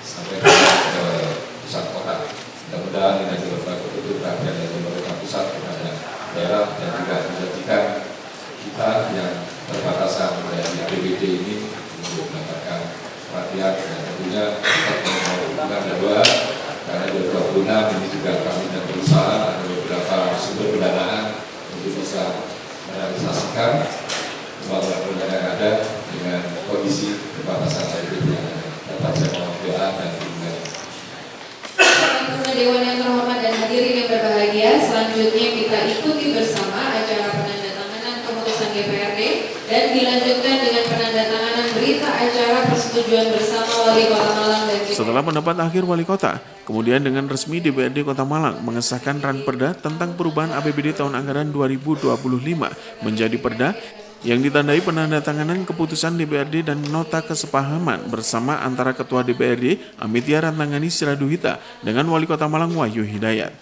sampai ke pusat kota. Mudah-mudahan ini juga betul perhatian dari pemerintah pusat kepada daerah dan juga menjadikan kita yang perbatasan dari APBD ini untuk mendapatkan perhatian, dan tentunya kita mau hubungan kedua karena 2026 ini juga kami dan berusaha ada beberapa sumber pendanaan untuk bisa merealisasikan pembangunan yang ada dengan kondisi perbatasan APBD yang ada. Dapat saya mohon doa dan dukungan. Dewan yang terhormat dan hadirin yang berbahagia, selanjutnya kita ikuti bersama acara penandatanganan keputusan DPRD dan dilanjutkan dengan penandatanganan berita acara persetujuan bersama Wali Kota Malang dan DPRD. Setelah pendapat akhir Wali Kota, kemudian dengan resmi DPRD Kota Malang mengesahkan Ranperda tentang perubahan APBD tahun anggaran 2025 menjadi perda yang ditandai penandatanganan keputusan DPRD dan nota kesepahaman bersama antara Ketua DPRD Amitya Rantangani Siraduhita dengan Wali Kota Malang Wahyu Hidayat.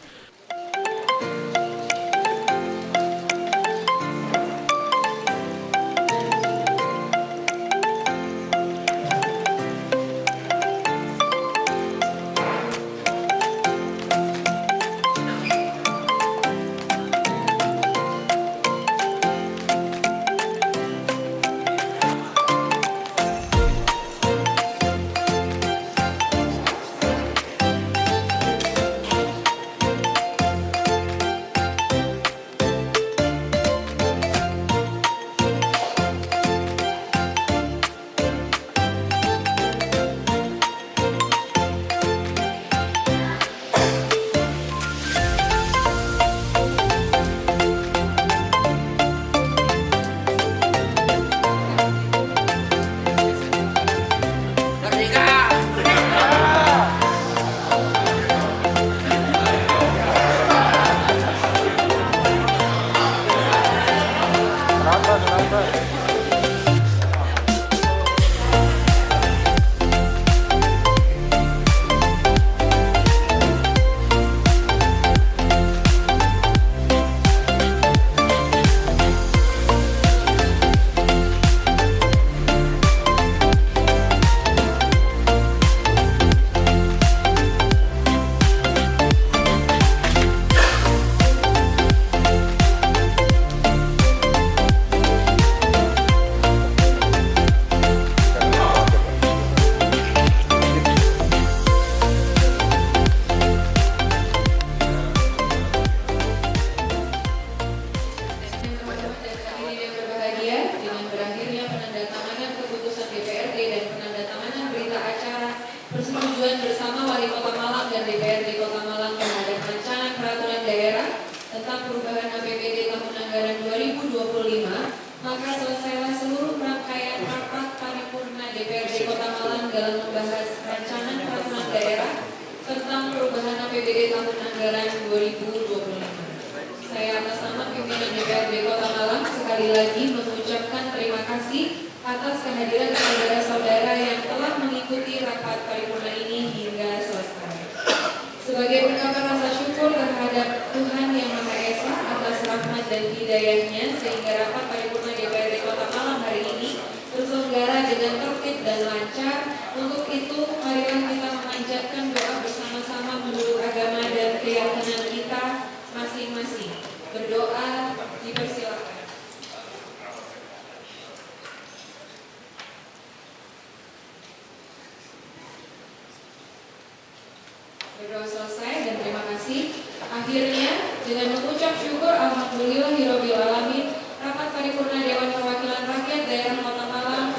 maka selesailah seluruh rangkaian rapat paripurna DPRD Kota Malang dalam membahas rancangan peraturan daerah tentang perubahan APBD tahun anggaran 2025. Saya atas nama pimpinan DPRD Kota Malang sekali lagi mengucapkan terima kasih atas kehadiran saudara-saudara yang telah mengikuti rapat paripurna ini hingga selesai. Sebagai ungkapan rasa syukur terhadap Tuhan Yang Maha Esa atas rahmat dan hidayahnya sehingga rapat paripurna DPRD Kota Malang hari ini terselenggara dengan tertib dan lancar. Untuk itu, marilah kita memanjatkan doa bersama-sama menurut agama dan keyakinan kita masing-masing. Berdoa dipersilakan. Berdoa selesai dan terima kasih. Akhirnya, dengan mengucap syukur alhamdulillahirabbil alamin, rapat paripurna Dewan Perwakilan Rakyat Daerah Kota Malang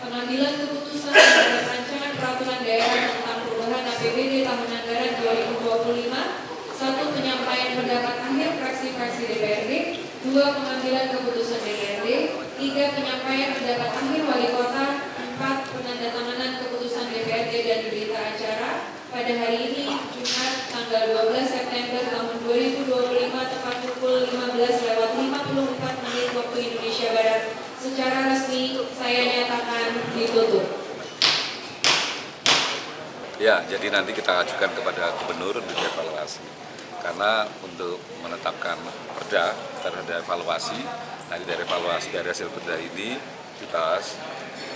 pengambilan keputusan terhadap rancangan peraturan daerah tentang perubahan APBD tahun anggaran 2025. 1. Penyampaian pendapat akhir fraksi-fraksi DPRD. 2. Pengambilan keputusan DPRD. 3. Penyampaian pendapat akhir wali kota. 4. Penandatanganan keputusan DPRD dan berita acara pada hari ini Jumat tanggal 12 September tahun 2025 tepat pukul 15:54 waktu Indonesia Barat. Secara resmi saya nyatakan ditutup. Ya, jadi nanti kita ajukan kepada gubernur untuk evaluasi. Karena untuk menetapkan perda terhadap evaluasi, nanti dari evaluasi dari hasil perda ini kita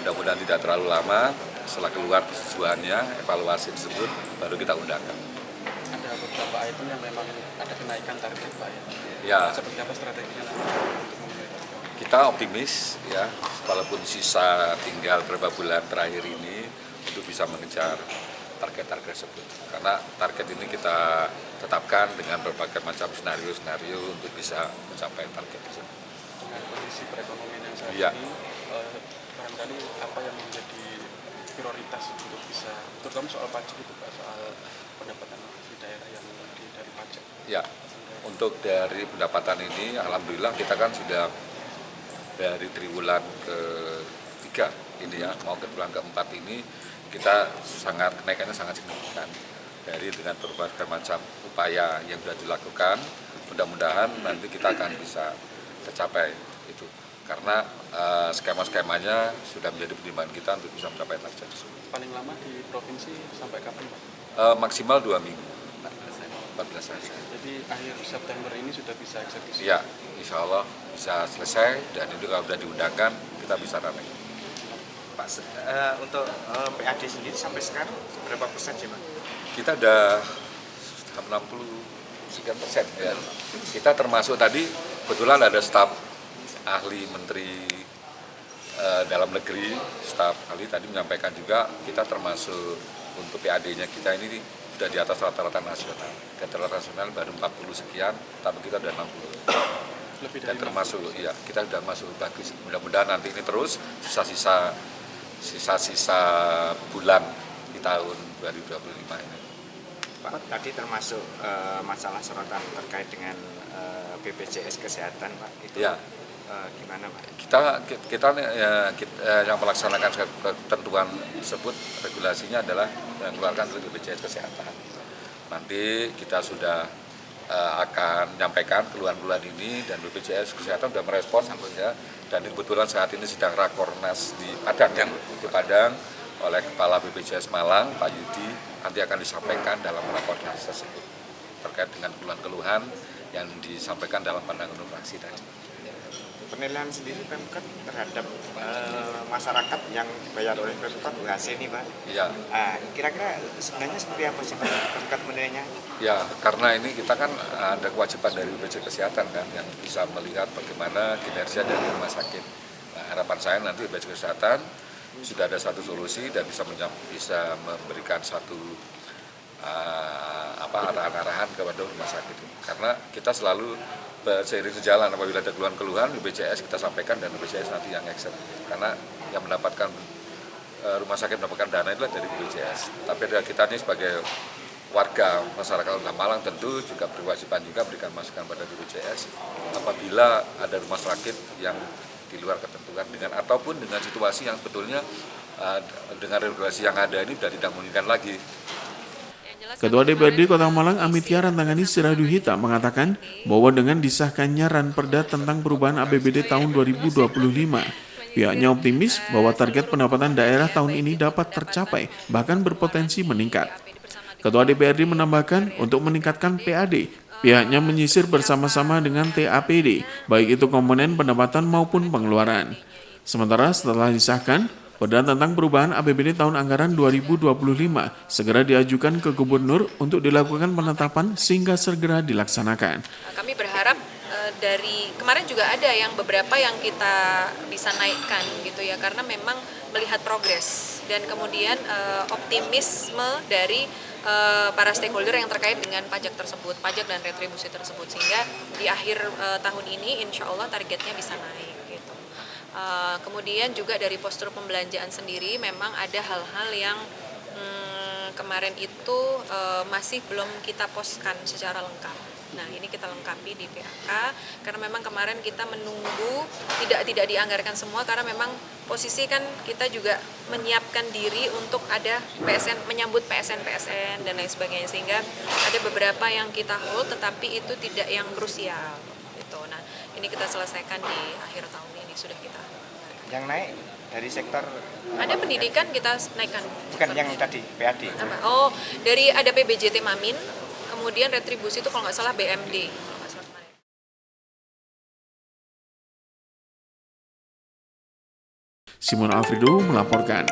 mudah-mudahan tidak terlalu lama. Setelah keluar persetujuannya, evaluasi tersebut baru kita undangkan. Ada beberapa item yang memang ada kenaikan target, Pak ya. Ya. Seperti apa strateginya nanti? Kita optimis ya, walaupun sisa tinggal beberapa bulan terakhir ini untuk bisa mengejar target-target tersebut. Karena target ini kita tetapkan dengan berbagai macam skenario-skenario untuk bisa mencapai target tersebut. Dengan kondisi perekonomian yang saat ya. ini, barangkali apa yang menjadi prioritas untuk bisa, terutama soal pajak itu Pak, soal pendapatan di daerah yang dari pajak. Ya, untuk dari pendapatan ini, alhamdulillah kita kan sudah dari triwulan ke-3 ini ya, mau ke bulan ke-4 ini kita kenaikannya sangat signifikan. Dari dengan berbagai macam upaya yang sudah dilakukan, mudah-mudahan nanti kita akan bisa tercapai itu. Karena skema-skemanya sudah menjadi pertimbangan kita untuk bisa mencapai target tersebut. Paling lama di provinsi sampai kapan Pak? Maksimal 2 minggu. 14 hari. Jadi akhir September ini sudah bisa eksekusi? Ya, insya Allah bisa selesai dan itu kalau sudah diundangkan kita bisa ramai. Pak, untuk PAD sendiri sampai sekarang berapa persen sih Pak? Kita udah 60% ya. Kita termasuk tadi kebetulan ada staf ahli Menteri Dalam Negeri, staf ahli tadi menyampaikan juga kita termasuk untuk PAD-nya kita ini sudah di atas rata-rata nasional. Rata-rata nasional baru 40 sekian, tapi kita udah 60. Lebih dari dan termasuk ya kita sudah masuk bagus. Mudah-mudahan nanti ini terus sisa-sisa bulan di tahun 2025 ini. Pak, tadi termasuk masalah sorotan terkait dengan BPJS Kesehatan, Pak. Itu ya. Gimana, Pak? Kita yang melaksanakan ketentuan tersebut, regulasinya adalah yang mengeluarkan oleh BPJS Kesehatan. Nanti kita sudah akan menyampaikan keluhan-keluhan ini dan BPJS Kesehatan sudah merespon ya, dan kebetulan saat ini sedang rakornas di Padang oleh Kepala BPJS Malang, Pak Yudi, nanti akan disampaikan dalam rakornas tersebut terkait dengan keluhan-keluhan yang disampaikan dalam pandangan fraksi tadi. Penilaian sendiri Pemkot terhadap masyarakat yang dibayar oleh Pemkot UHC ini, Pak. Iya. Kira-kira sebenarnya seperti apa sih Pak Pemkot menilainya? Ya, karena ini kita kan ada kewajiban dari BPJS Kesehatan kan yang bisa melihat bagaimana kinerja dari rumah sakit. Nah, harapan saya nanti BPJS Kesehatan sudah ada satu solusi dan bisa memberikan satu arahan-arahan kepada rumah sakit. Karena kita selalu seiring sejalan apabila ada keluhan-keluhan BPJS kita sampaikan dan BPJS nanti yang action. Karena yang mendapatkan rumah sakit mendapatkan dana itu dari BPJS. Tapi kita ini sebagai warga masyarakat Kota Malang tentu juga berkewajiban juga berikan masukan pada BPJS apabila ada rumah sakit yang di luar ketentuan dengan ataupun dengan situasi yang sebetulnya dengan regulasi yang ada ini sudah tidak memungkinkan lagi. Ketua DPRD Kota Malang Amitya Rantangani Siraduhita mengatakan bahwa dengan disahkannya Ranperda tentang perubahan APBD tahun 2025, pihaknya optimis bahwa target pendapatan daerah tahun ini dapat tercapai, bahkan berpotensi meningkat. Ketua DPRD menambahkan untuk meningkatkan PAD, pihaknya menyisir bersama-sama dengan TAPD, baik itu komponen pendapatan maupun pengeluaran. Sementara setelah disahkan, Perda tentang perubahan APBD tahun anggaran 2025 segera diajukan ke Gubernur untuk dilakukan penetapan sehingga segera dilaksanakan. Kami berharap dari kemarin juga ada yang beberapa yang kita bisa naikkan gitu ya, karena memang melihat progres dan kemudian optimisme dari para stakeholder yang terkait dengan pajak tersebut, pajak dan retribusi tersebut, sehingga di akhir tahun ini insya Allah targetnya bisa naik gitu. Kemudian juga dari postur pembelanjaan sendiri memang ada hal-hal yang kemarin itu masih belum kita poskan secara lengkap. Nah, ini kita lengkapi di PAK karena memang kemarin kita menunggu tidak dianggarkan semua karena memang posisi kan kita juga menyiapkan diri untuk ada PSN, menyambut PSN dan lain sebagainya, sehingga ada beberapa yang kita hold tetapi itu tidak yang krusial gitu. Nah, ini kita selesaikan di akhir tahun ini sudah kita. Yang naik dari sektor ada pendidikan kita naikkan. Bukan yang tadi PAD. Oh, dari ada PBJT Mamin, kemudian retribusi itu kalau nggak salah BMD. Simon Alfredo melaporkan.